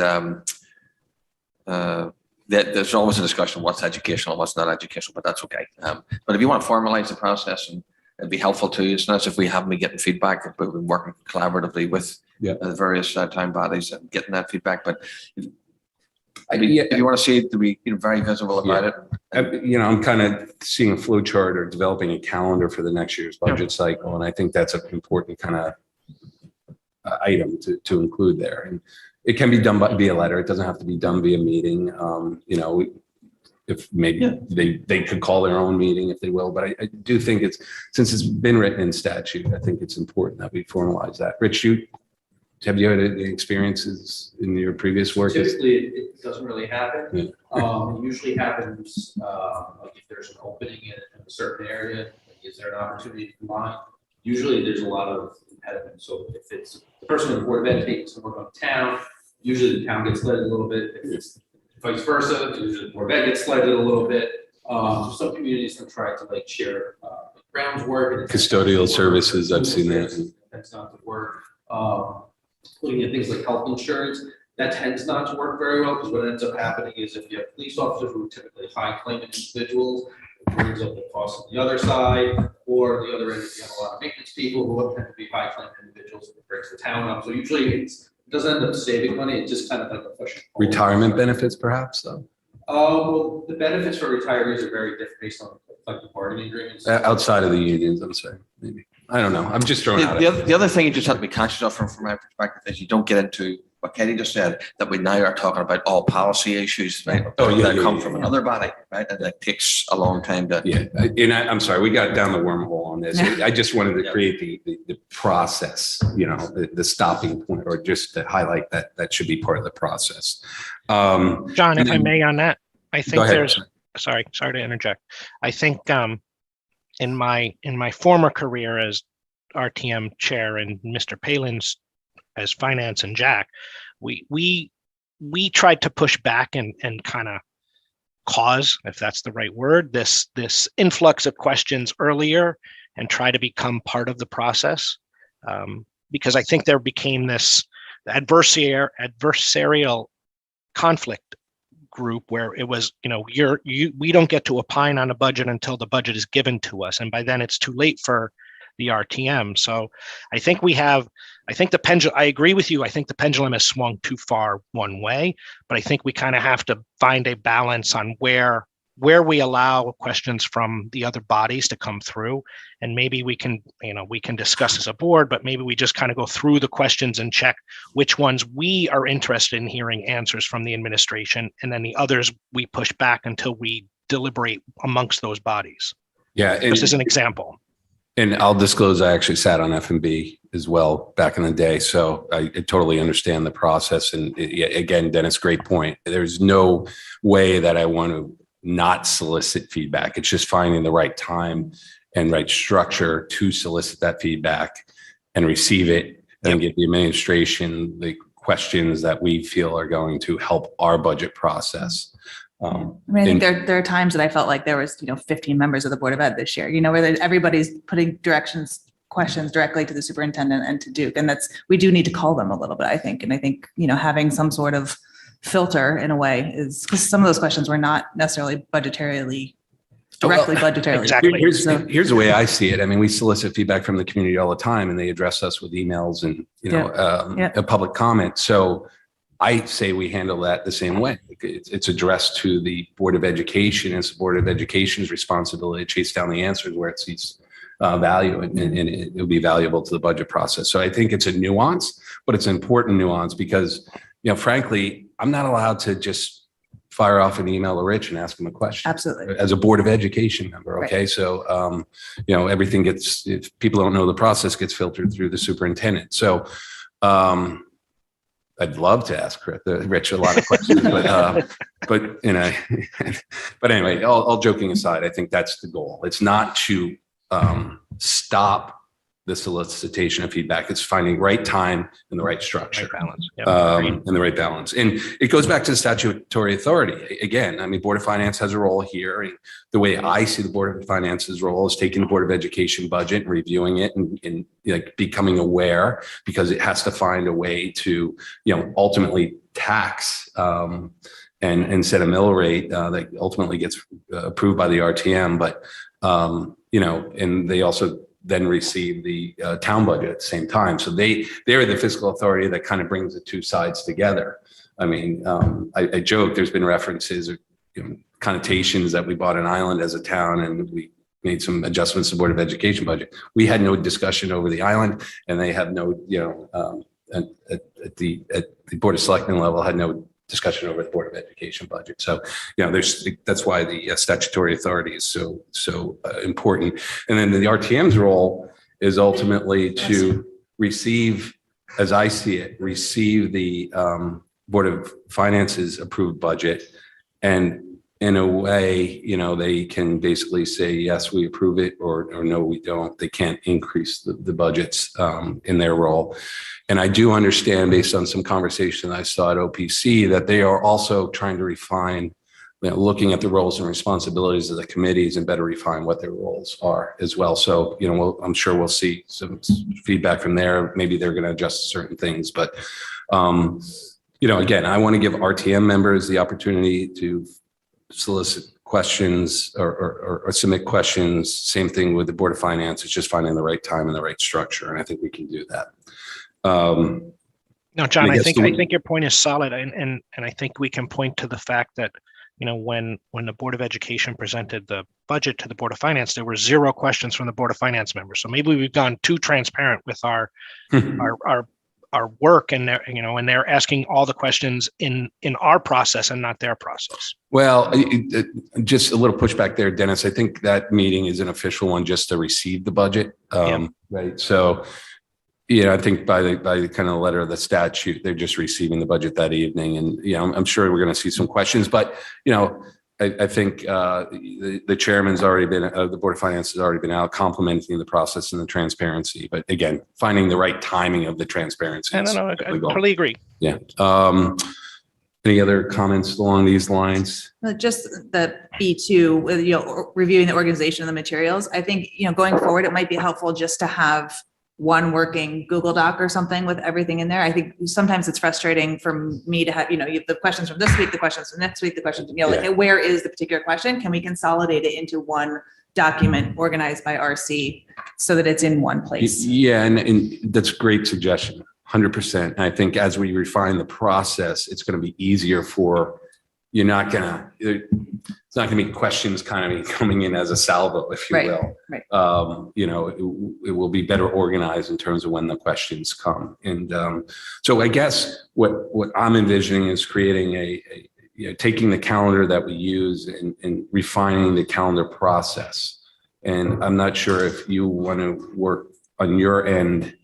there's always a discussion, what's educational, what's not educational, but that's okay. But if you want to formalize the process, and it'd be helpful to you, it's not as if we haven't been getting feedback, but we've been working collaboratively with the various town bodies and getting that feedback. But If you want to see it to be, very visible about it. I'm kind of seeing a flow chart or developing a calendar for the next year's budget cycle. And I think that's an important kind of item to include there. And it can be done via letter. It doesn't have to be done via meeting. If maybe they could call their own meeting if they will, but I do think since it's been written in statute, I think it's important that we formalize that. Rich, have you had any experiences in your previous work? Typically, it doesn't really happen. Yeah. It usually happens, like if there's an opening in a certain area, is there an opportunity to combine? Usually there's a lot of impediments. So if it's the person in the Board of Ed takes some work on town, usually the town gets led a little bit. If it's vice versa, usually the Board of Ed gets led a little bit. Some communities have tried to share grounds work. Custodial services, I've seen that. That's not to work. Looking at things like health insurance, that tends not to work very well because what ends up happening is if you have police officers who are typically high claimant individuals, it brings up the cost on the other side, or the other end, if you have a lot of maintenance people who tend to be high claimant individuals, it brings the town up. So usually it doesn't end up saving money. It's just kind of like a push. Retirement benefits, perhaps, though? Well, the benefits for retirees are very different based on collective bargaining agreements. Outside of the unions, I'm saying, maybe. I don't know. I'm just throwing out. The other thing you just have to be conscious of from my perspective is you don't get into what Katie just said, that we now are talking about all policy issues, right? That come from another body, right? And that takes a long time to. Yeah, and I'm sorry, we got down the wormhole on this. I just wanted to create the process, the stopping point, or just to highlight that should be part of the process. John, if I may on that, I think ahead. sorry to interject. I think in my former career as RTM chair and Mr. Palin's as finance and Jack, we tried to push back and kind of cause, if that's the right word, this influx of questions earlier and try to become part of the process. Because I think there became this adversarial conflict group where it was, we don't get to opine on a budget until the budget is given to us. And by then it's too late for the RTM. So I think the pendulum, I agree with you. I think the pendulum has swung too far one way, but I think we kind of have to find a balance on where we allow questions from the other bodies to come through. And maybe we can discuss as a board, but maybe we just kind of go through the questions and check which ones we are interested in hearing answers from the administration. And then the others we push back until we deliberate amongst those bodies. Yeah. This is an example. And I'll disclose, I actually sat on F&B as well back in the day. So I totally understand the process. And again, Dennis, great point. There's no way that I want to not solicit feedback. It's just finding the right time and right structure to solicit that feedback and receive it and give the administration the questions that we feel are going to help our budget process. I think there are times that I felt like there was, 15 members of the Board of Ed this year, where everybody's putting questions directly to the superintendent and to Duke. And we do need to call them a little bit, I think. And I think, having some sort of filter in a way is, because some of those questions were not necessarily budgetarily. Exactly. Here's the way I see it. I mean, we solicit feedback from the community all the time and they address us with emails and, a public comment. So I say we handle that the same way. It's addressed to the Board of Education. It's the Board of Education's responsibility to chase down the answers where it sees value and it will be valuable to the budget process. So I think it's a nuance, but it's an important nuance because, frankly, I'm not allowed to just fire off an email to Rich and ask him a question. Absolutely. As a Board of Education member. Okay. Right. So, everything if people don't know the process gets filtered through the superintendent. So, I'd love to ask Rich a lot of questions, but anyway, all joking aside, I think that's the goal. It's not to stop the solicitation of feedback. It's finding right time and the right structure, right balance. And the right balance. And it goes back to the statutory authority. Again, I mean, Board of Finance has a role here. And the way I see the Board of Finance's role is taking the Board of Education budget and reviewing it and becoming aware, because it has to find a way to, ultimately tax and set a mill rate that ultimately gets approved by the RTM. But, and they also then receive the town budget at the same time. So they're the fiscal authority that kind of brings the two sides together. I mean, I joke, there's been references or connotations that we bought an island as a town and we made some adjustments to the Board of Education budget. We had no discussion over the island and they have no, at the Board of Selectmen level had no discussion over the Board of Education budget. So, that's why the statutory authority is so important. And then the RTM's role is ultimately to receive, as I see it, receive the Board of Finance's approved budget. And in a way, they can basically say, yes, we approve it, or no, we don't. They can't increase the budgets in their role. And I do understand, based on some conversation I saw at OPC, that they are also trying to refine, looking at the roles and responsibilities of the committees and better refine what their roles are as well. So, I'm sure we'll see some feedback from there. Maybe they're going to adjust certain things, but, again, I want to give RTM members the opportunity to solicit questions or submit questions. Same thing with the Board of Finance. It's just finding the right time and the right structure. And I think we can do that. No, John, I think your point is solid. And I think we can point to the fact that, when the Board of Education presented the budget to the Board of Finance, there were 0 questions from the Board of Finance members. So maybe we've gone too transparent with our work, and they're asking all the questions in our process and not their process. Well, just a little pushback there, Dennis. I think that meeting is an official one just to receive the budget. Right. So, I think by the kind of letter of the statute, they're just receiving the budget that evening. And, I'm sure we're going to see some questions, but, I think the chairman's already been, the Board of Finance has already been out complimenting the process and the transparency. But again, finding the right timing of the transparency. I totally agree. Yeah. Any other comments along these lines? Just the B2, with, reviewing the organization of the materials. I think, going forward, it might be helpful just to have one working Google Doc or something with everything in there. I think sometimes it's frustrating for me to have, you have the questions from this week, the questions from next week, the questions, like where is the particular question? Can we consolidate it into one document organized by RC so that it's in one place? Yeah, and that's a great suggestion, 100%. And I think as we refine the process, it's going to be easier for, it's not going to be questions kind of coming in as a salvo, if you will. Right. It will be better organized in terms of when the questions come. And so I guess what I'm envisioning is creating taking the calendar that we use and refining the calendar process. And I'm not sure if you want to work on your end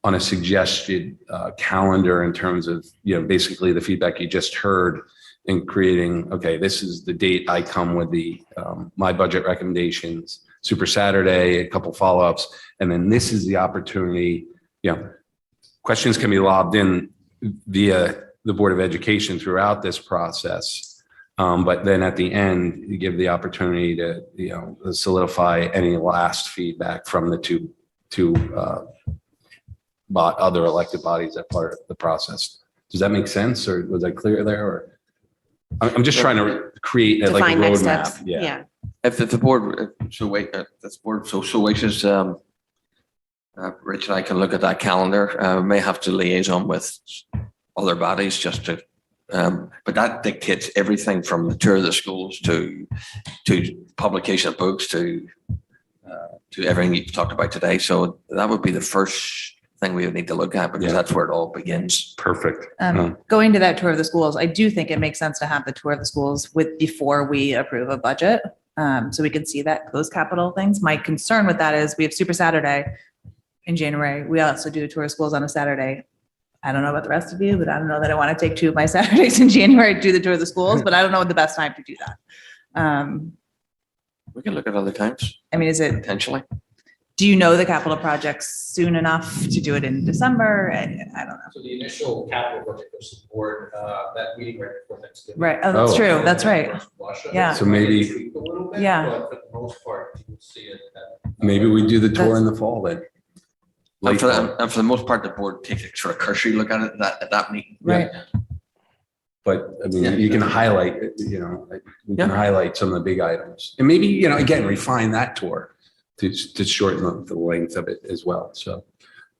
on a suggested calendar in terms of, basically the feedback you just heard, in creating, okay, this is the date I come with the my budget recommendations, Super Saturday, a couple follow-ups, and then this is the opportunity. Questions can be lobbed in via the Board of Education throughout this process, but then at the end, you give the opportunity to solidify any last feedback from the two other elected bodies that part of the process. Does that make sense, or was I clear there? Or I'm just trying to create like a Define next roadmap. steps. Yeah. If the board wishes, Rich and I can look at that calendar. May have to liaison with other bodies just to, but that dictates everything from the tour of the schools to publication of books to everything you've talked about today. So that would be the first thing we would need to look at, because that's where it all begins. Perfect. Going to that tour of the schools, I do think it makes sense to have the tour of the schools before we approve a budget. So we can see those capital things. My concern with that is we have Super Saturday in January. We also do a tour of schools on a Saturday. I don't know about the rest of you, but I don't know that I want to take 2 of my Saturdays in January to do the tour of the schools, but I don't know what the best time to do that. We can look at other times. I mean, Potentially. do you know the capital projects soon enough to do it in December? I don't know. So the initial capital budget goes to the board, that meeting right before Thanksgiving. Right. Oh, that's true. That's right. Yeah. So maybe, Tweak a little bit, Yeah. but for the most part, you will see it. maybe we do the tour in the fall then. And for the most part, the board takes a sort of cursory look at it at that meeting. Right. But I mean, you can highlight, we can highlight some of the big items, and maybe, again, refine that tour to shorten the length of it as well. So,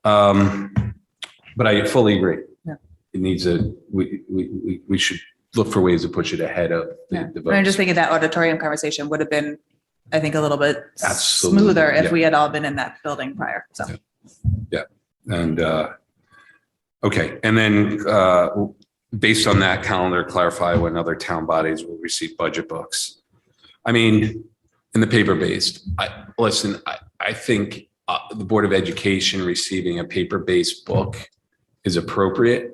but I fully agree. Yeah. it needs we should look for ways to push it ahead of Yeah. the I'm just votes. thinking that auditorium conversation would have been, I think, a little bit Absolutely, smoother if yeah. we had all been in that building prior. So. Yeah. And, okay. And then, based on that calendar, clarify when other town bodies will receive budget books. I mean, in the paper-based, I think the Board of Education receiving a paper-based book is appropriate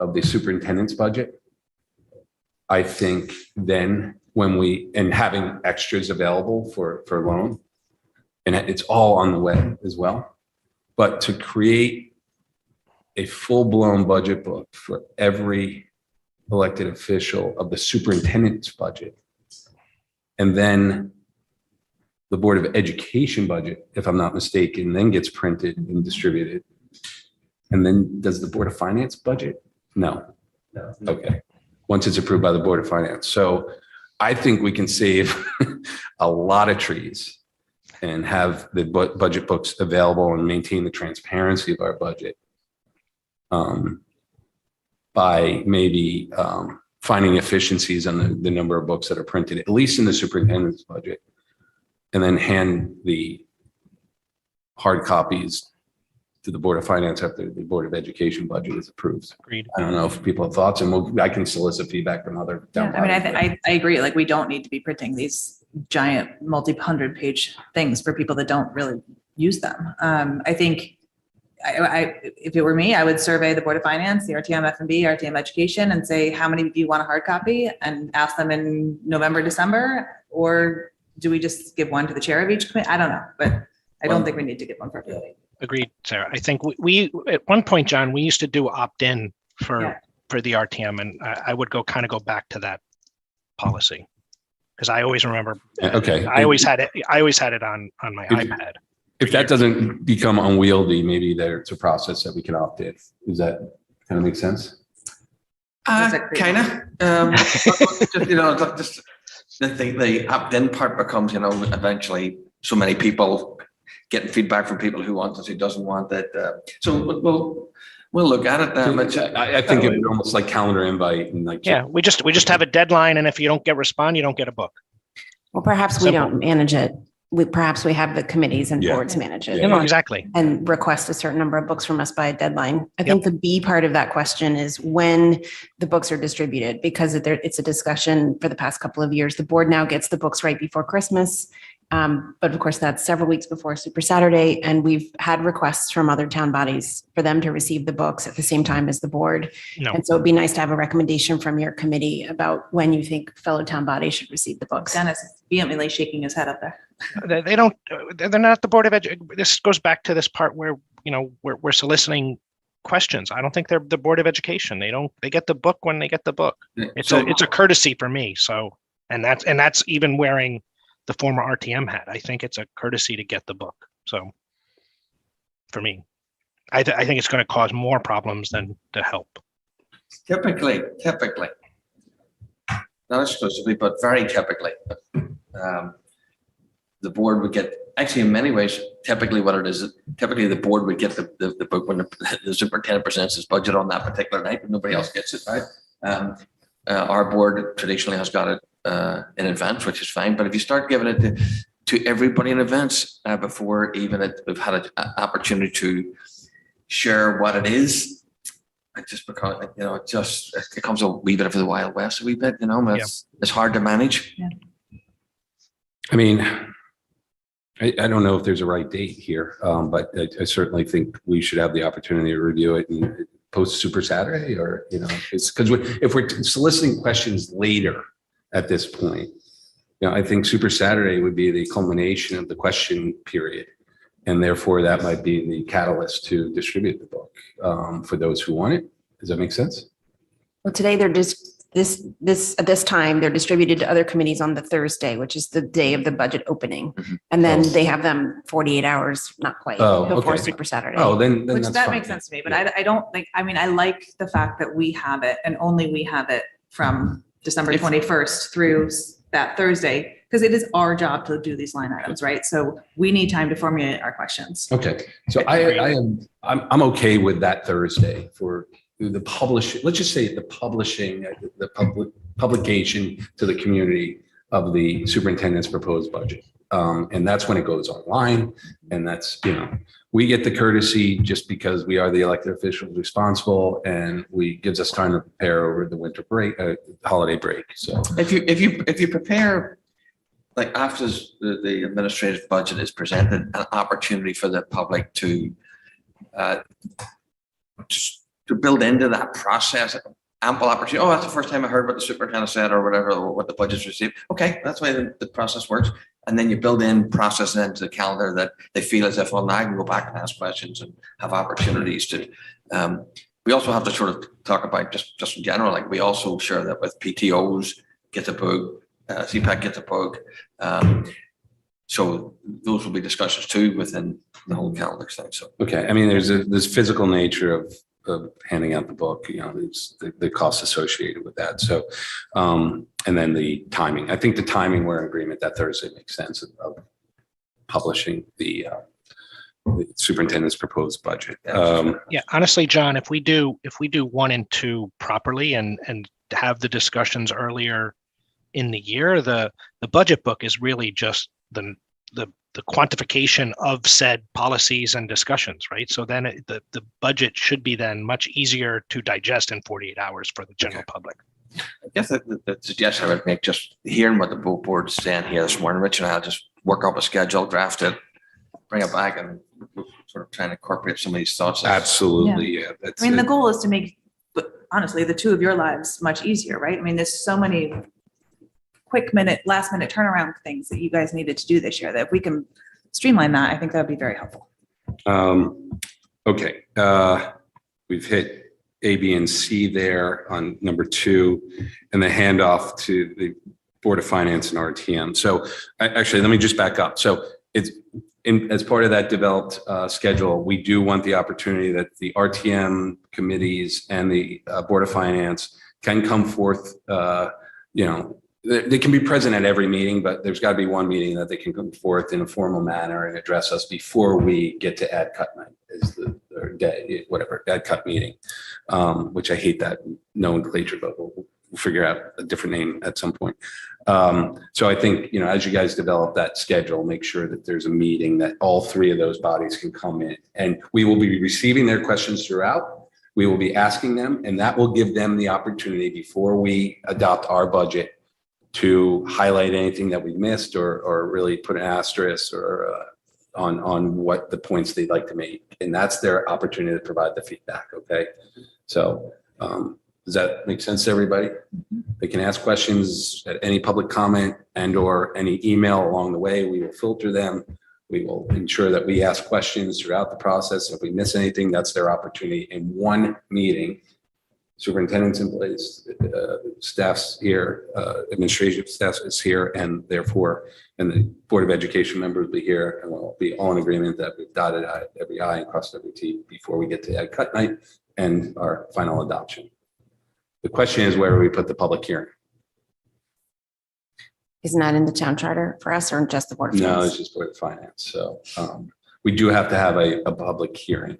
of the superintendent's budget. I think then and having extras available for loan, and it's all on the web as well. But to create a full-blown budget book for every elected official of the superintendent's budget, and then the Board of Education budget, if I'm not mistaken, then gets printed and distributed. And then does the Board of Finance budget? No. Okay. Once it's approved by the Board of Finance. So I think we can save a lot of trees and have the budget books available and maintain the transparency of our budget by maybe finding efficiencies on the number of books that are printed, at least in the superintendent's budget, and then hand the hard copies to the Board of Finance after the Board of Education budget is approved. Agreed. I don't know if people have thoughts, and I can solicit feedback from other Yeah, town I mean, bodies. I agree. Like, we don't need to be printing these giant multi-hundred page things for people that don't really use them. I think if it were me, I would survey the Board of Finance, the RTM F&B, RTM Education, and say, how many of you want a hard copy, and ask them in November, December, or do we just give one to the chair of each committee? I don't know, but I don't think we need to give one for everybody. Agreed, Sarah. I think we at one point, John, we used to do opt-in for the RTM, and I would go back to that policy. Because I always remember, Okay. I always had it on my iPad. If that doesn't become unwieldy, maybe there's a process that we can opt in. Does that kind of make sense? Kind of. Just the opt-in part becomes, eventually so many people getting feedback from people who want it, who doesn't want it. So we'll look at it. I think it would almost like calendar invite and like. Yeah, we just have a deadline, and if you don't respond, you don't get a book. Well, perhaps we don't manage it. Perhaps we have the committees and Yeah. boards manage it. Exactly. And request a certain number of books from us by a deadline. I think the B part of that question is when the books are distributed, because it's a discussion for the past couple of years. The board now gets the books right before Christmas. But of course, that's several weeks before Super Saturday. And we've had requests from other town bodies for them to receive the books at the same time as the board. No. And so it'd be nice to have a recommendation from your committee about when you think fellow town bodies should receive the books. Dennis is vehemently shaking his head up there. They don't. They're not the Board of Education. This goes back to this part where we're soliciting questions. I don't think they're the Board of Education. They get the book when they get the book. It's a courtesy for me. So and that's even wearing the former RTM hat. I think it's a courtesy to get the book. So for me, I think it's going to cause more problems than to help. Typically, not exclusively, but very typically, the board would get, actually in many ways, typically what it is, typically the board would get the book when the superintendent presents his budget on that particular night, but nobody else gets it, right? Our board traditionally has got it in advance, which is fine. But if you start giving it to everybody in advance before even we've had an opportunity to share what it is, it just becomes, it becomes a wee bit of the Wild West, a wee bit, it's hard to manage. Yeah. I mean, I don't know if there's a right date here, but I certainly think we should have the opportunity to review it and post Super Saturday, or, it's because if we're soliciting questions later at this point, I think Super Saturday would be the culmination of the question period. And therefore that might be the catalyst to distribute the book for those who want it. Does that make sense? Well, today they're just at this time, they're distributed to other committees on the Thursday, which is the day of the budget opening. Mhm. And then they have them 48 hours, not quite, before okay. Super Saturday. Oh, then Which that's that fine. makes sense to me, but I don't think, I mean, I like the fact that we have it and only we have it from December 21st through that Thursday, because it is our job to do these line items, right? So we need time to formulate our questions. Okay, so I'm okay with that Thursday for the publish, let's just say the publishing, the publication to the community of the superintendent's proposed budget. And that's when it goes online. And that's, we get the courtesy just because we are the elected officials responsible, and gives us time to prepare over the winter break, holiday break. So If you prepare, like after the administrative budget is presented, an opportunity for the public to build into that process, ample opportunity. Oh, that's the first time I heard what the superintendent said or whatever, or what the budget's received. Okay, that's the way the process works. And then you build in process into the calendar that they feel as if, well, now I can go back and ask questions and have opportunities to. We also have to sort of talk about just in general, like we also share that with PTOs, get a book, CPAC gets a book. So those will be discussions too within the whole calendar thing. So okay, I mean, there's this physical nature of handing out the book, there's the costs associated with that. So, and then the timing. I think the timing, we're in agreement that Thursday makes sense of publishing the superintendent's proposed budget. Yeah, honestly, John, if we do 1 and 2 properly and have the discussions earlier in the year, the budget book is really just the quantification of said policies and discussions, right? So then the budget should be then much easier to digest in 48 hours for the general public. I guess the suggestion I would make, just hearing what the board's saying here this morning, Rich and I'll just work up a schedule, draft it, bring it back, and sort of trying to incorporate some of these thoughts. Absolutely, yeah. That's I mean, the goal is to make, honestly, the 2 of your lives much easier, right? I mean, there's so many last minute turnaround things that you guys needed to do this year, that if we can streamline that, I think that would be very helpful. Okay, we've hit A, B, and C there on number 2, and the handoff to the Board of Finance and RTM. So actually, let me just back up. So it's as part of that developed schedule, we do want the opportunity that the RTM committees and the Board of Finance can come forth, they can be present at every meeting, but there's got to be one meeting that they can come forth in a formal manner and address us before we get to ad cut night, is the day, whatever, ad cut meeting, which I hate that nomenclature, but we'll figure out a different name at some point. So I think, as you guys develop that schedule, make sure that there's a meeting that all 3 of those bodies can come in, and we will be receiving their questions throughout. We will be asking them, and that will give them the opportunity before we adopt our budget to highlight anything that we missed, or really put an asterisk or on what the points they'd like to make. And that's their opportunity to provide the feedback. Okay. So does that make sense to everybody? They can ask questions at any public comment and/or any email along the way. We will filter them. We will ensure that we ask questions throughout the process. If we miss anything, that's their opportunity in one meeting. Superintendent's in place, staff's here, administrative staff is here, and the Board of Education members will be here, and we'll be all in agreement that we've dotted every I and crossed every T before we get to ad cut night and our final adoption. The question is, where do we put the public hearing? Isn't that in the town charter for us, or just the Board of Finance? No, it's just Board of Finance. So we do have to have a public hearing.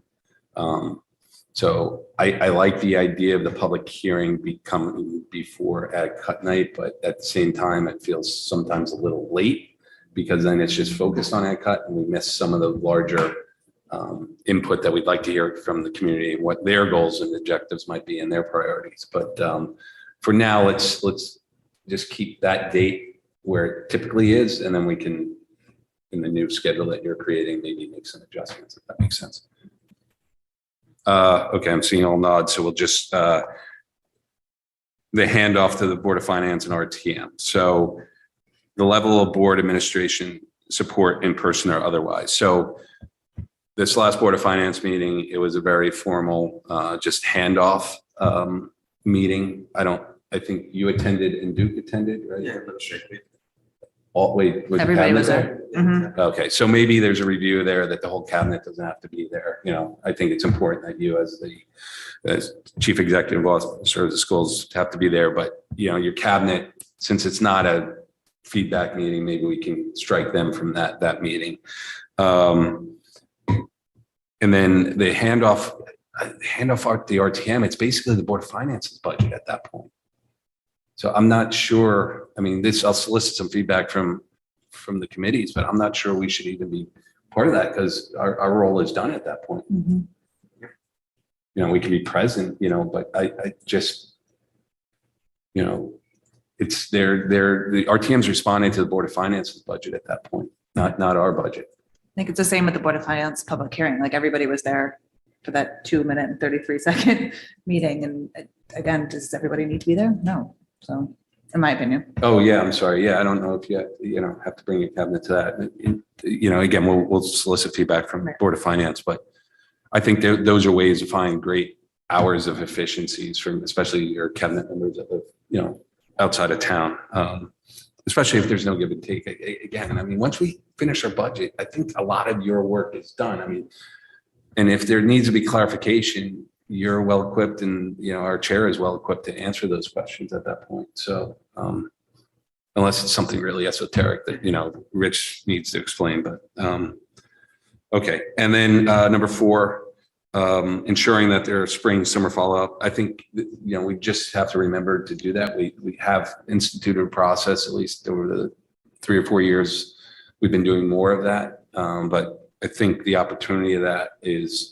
So I like the idea of the public hearing becoming before ad cut night, but at the same time, it feels sometimes a little late, because then it's just focused on ad cut and we miss some of the larger input that we'd like to hear from the community and what their goals and objectives might be and their priorities. But for now, let's just keep that date where it typically is, and then we can, in the new schedule that you're creating, maybe make some adjustments, if that makes sense. Okay, I'm seeing all nods, so we'll just the handoff to the Board of Finance and RTM. So the level of board administration support in person or otherwise. So this last Board of Finance meeting, it was a very formal, just handoff meeting. I think you attended and Duke attended, right? Yeah. Wait, Everybody was there. Mhm. Okay, so maybe there's a review there that the whole cabinet doesn't have to be there. I think it's important that you, as chief executive officer of the schools, have to be there. But your cabinet, since it's not a feedback meeting, maybe we can strike them from that meeting. And then the handoff, hand off the RTM, it's basically the Board of Finance's budget at that point. So I'm not sure, I mean, I'll solicit some feedback from the committees, but I'm not sure we should even be part of that because our role is done at that point. Mhm. We can be present, but I just, it's the RTM's responding to the Board of Finance's budget at that point, not our budget. I think it's the same with the Board of Finance public hearing, like everybody was there for that 2 minute and 33 second meeting. And again, does everybody need to be there? No. So in my opinion. Oh, yeah, I'm sorry. Yeah, I don't know if you have to bring your cabinet to that. Again, we'll solicit feedback from Right. Board of Finance, but I think those are ways to find great hours of efficiencies from especially your cabinet members that live, outside of town. Especially if there's no give and take. Again, I mean, once we finish our budget, I think a lot of your work is done. I mean, and if there needs to be clarification, you're well equipped and, our chair is well equipped to answer those questions at that point. So, unless it's something really esoteric that, Rich needs to explain, but, okay. And then, number 4, ensuring that there are spring, summer follow-up. I think, we just have to remember to do that. We have instituted a process, at least over the 3 or 4 years, we've been doing more of that. But I think the opportunity of that is,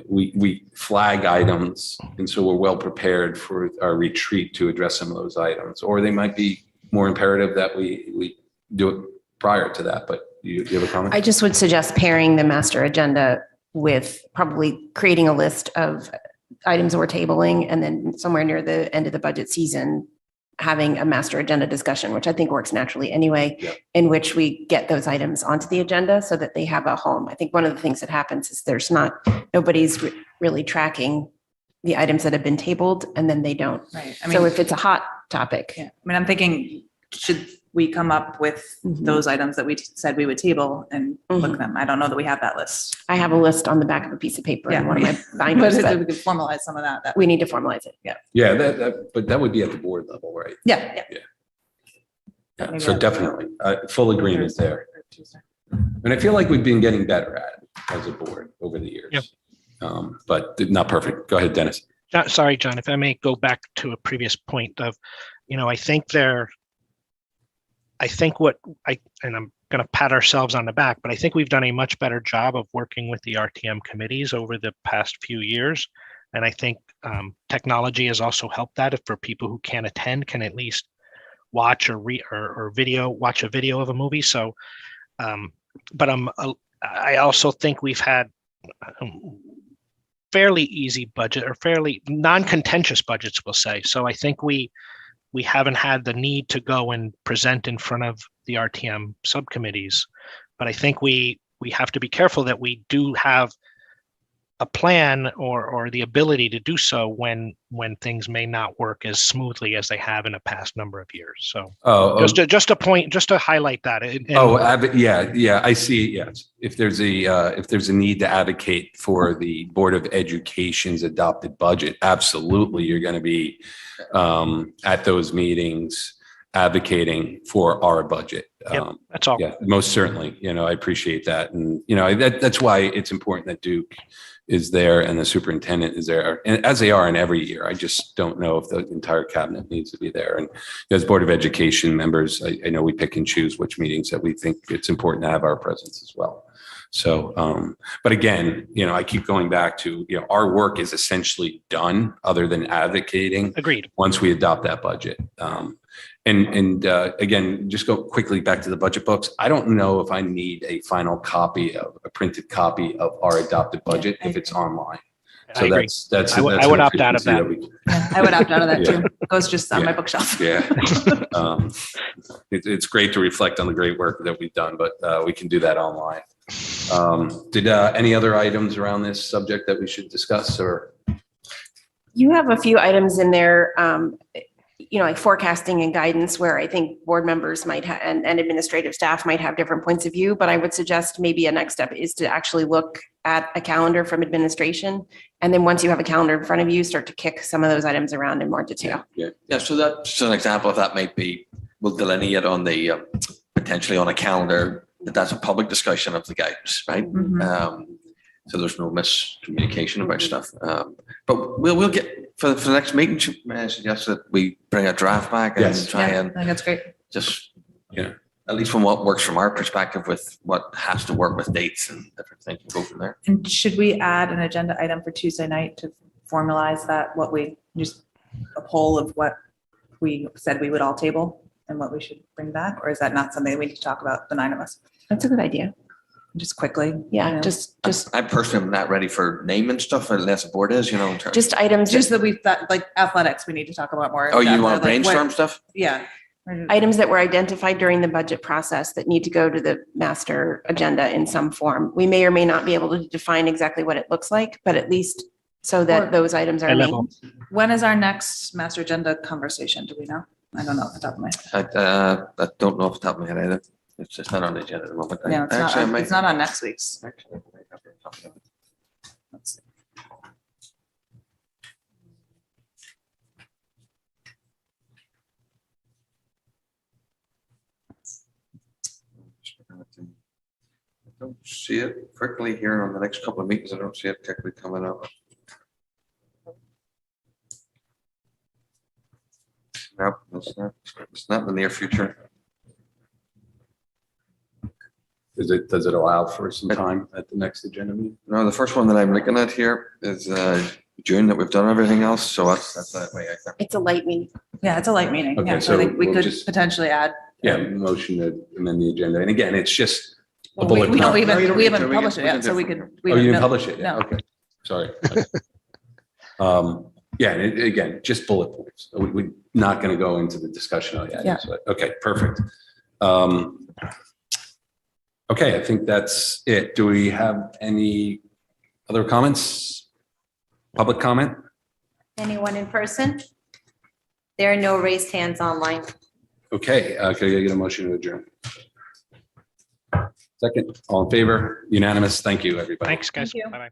we flag items, and so we're well prepared for our retreat to address some of those items, or they might be more imperative that we do it prior to that. But you have a comment? I just would suggest pairing the master agenda with probably creating a list of items we're tabling, and then somewhere near the end of the budget season, having a master agenda discussion, which I think works naturally anyway, Yeah. in which we get those items onto the agenda so that they have a home. I think one of the things that happens is nobody's really tracking the items that have been tabled, and then they don't. Right. So if it's a hot topic. Yeah, I mean, I'm thinking, should we come up with Mhm. those items that we said we would table and look at them? I don't know that we have that list. I have a list on the back of a piece of paper in Yeah. one of my But binders, if we but could formalize some of that. we need to formalize it. Yeah, but that would be at the board level, right? Yeah. Yeah, Maybe so that's- definitely, full agreement there. And I feel like we've been getting better at it as a board over the years. Yep. But not perfect. Go ahead, Dennis. Sorry, John, if I may go back to a previous point of, and I'm going to pat ourselves on the back, but I think we've done a much better job of working with the RTM committees over the past few years. And I think technology has also helped that, if for people who can't attend can at least watch or watch a video of a movie. So, but I also think we've had fairly easy budget, or fairly non-contentious budgets, we'll say. So I think we haven't had the need to go and present in front of the RTM subcommittees, but I think we have to be careful that we do have a plan or the ability to do so when things may not work as smoothly as they have in the past number of years. So just to highlight that. Yeah, I see. Yes, if there's a need to advocate for the Board of Education's adopted budget, absolutely, you're going to be at those meetings advocating for our budget. Yep, that's all. Yeah, most certainly. I appreciate that, and that's why it's important that Duke is there and the superintendent is there, and as they are in every year. I just don't know if the entire cabinet needs to be there. And as Board of Education members, I know we pick and choose which meetings that we think it's important to have our presence as well. So, but again, I keep going back to, our work is essentially done other than advocating. Agreed. Once we adopt that budget. And again, just go quickly back to the budget books. I don't know if I need a final copy of a printed copy of our adopted budget if it's online. I So agree. that's I would an opt out of efficiency that. Yeah, I would opt out of that Yeah. too. It goes just on my Yeah. bookshelf. Yeah. It's great to reflect on the great work that we've done, but we can do that online. Did any other items around this subject that we should discuss, or? You have a few items in there, like forecasting and guidance, where I think board members might have, and administrative staff might have different points of view, but I would suggest maybe a next step is to actually look at a calendar from administration. And then once you have a calendar in front of you, start to kick some of those items around in more detail. Yeah. Yeah, so that's an example of that might be, we'll delineate on the, potentially on a calendar, that's a public discussion of the guidance, right? Mhm. So there's no miscommunication about stuff. But we'll get, for the next meeting, may I suggest that we bring a draft back and Yes. try Yeah, I and think that's great. just, Yeah. at least from what works from our perspective with what has to work with dates and different things, we'll go from there. And should we add an agenda item for Tuesday night to formalize that, what we, just a poll of what we said we would all table and what we should bring back? Or is that not something that we need to talk about, the 9 of us? That's a good idea. Just quickly? Yeah, you know? just I personally am not ready for naming stuff unless the board is, you know. in terms- just items, Just that we thought, like athletics, we need to talk about more. Oh, you depth, want like, to brainstorm what- stuff? Yeah. items that were identified during the budget process that need to go to the master agenda in some form. We may or may not be able to define exactly what it looks like, but at least so Or- that those items are High level. named. When is our next master agenda conversation? Do we know? I don't know off the top of my head. I don't know off the top of my head either. It's just not on the agenda at the moment. Yeah, it's Actually, I not, might- it's not on next week's. actually, I might have a copy of it. Let's see. I don't see it quickly here on the next couple of meetings. I don't see it quickly coming up. Nope, it's not in the near future. Does it allow for some time at the next agenda meeting? No, the first one that I'm looking at here is June that we've done everything else. So that's that way, I think. It's a light meeting. Yeah, it's a light meeting. Okay, Yeah, so I so think we we'll could just- potentially add. Yeah, motion to amend the agenda. And again, it's just a We bullet. we don't point. No, you even, don't we need to. haven't We can- published it we can yet, so we do it could. from we Oh, you didn't no- publish it yet? No. Okay, sorry. Yeah, and again, just bullet points. We're not going to go into the discussion of the items, but okay, perfect. Okay, I think that's it. Do we have any other comments? Public comment? Anyone in person? There are no raised hands online. Okay, can I get a motion to adjourn? Second, all in favor? Unanimous. Thank you, everybody. Thanks, guys. Thank you. Bye-bye.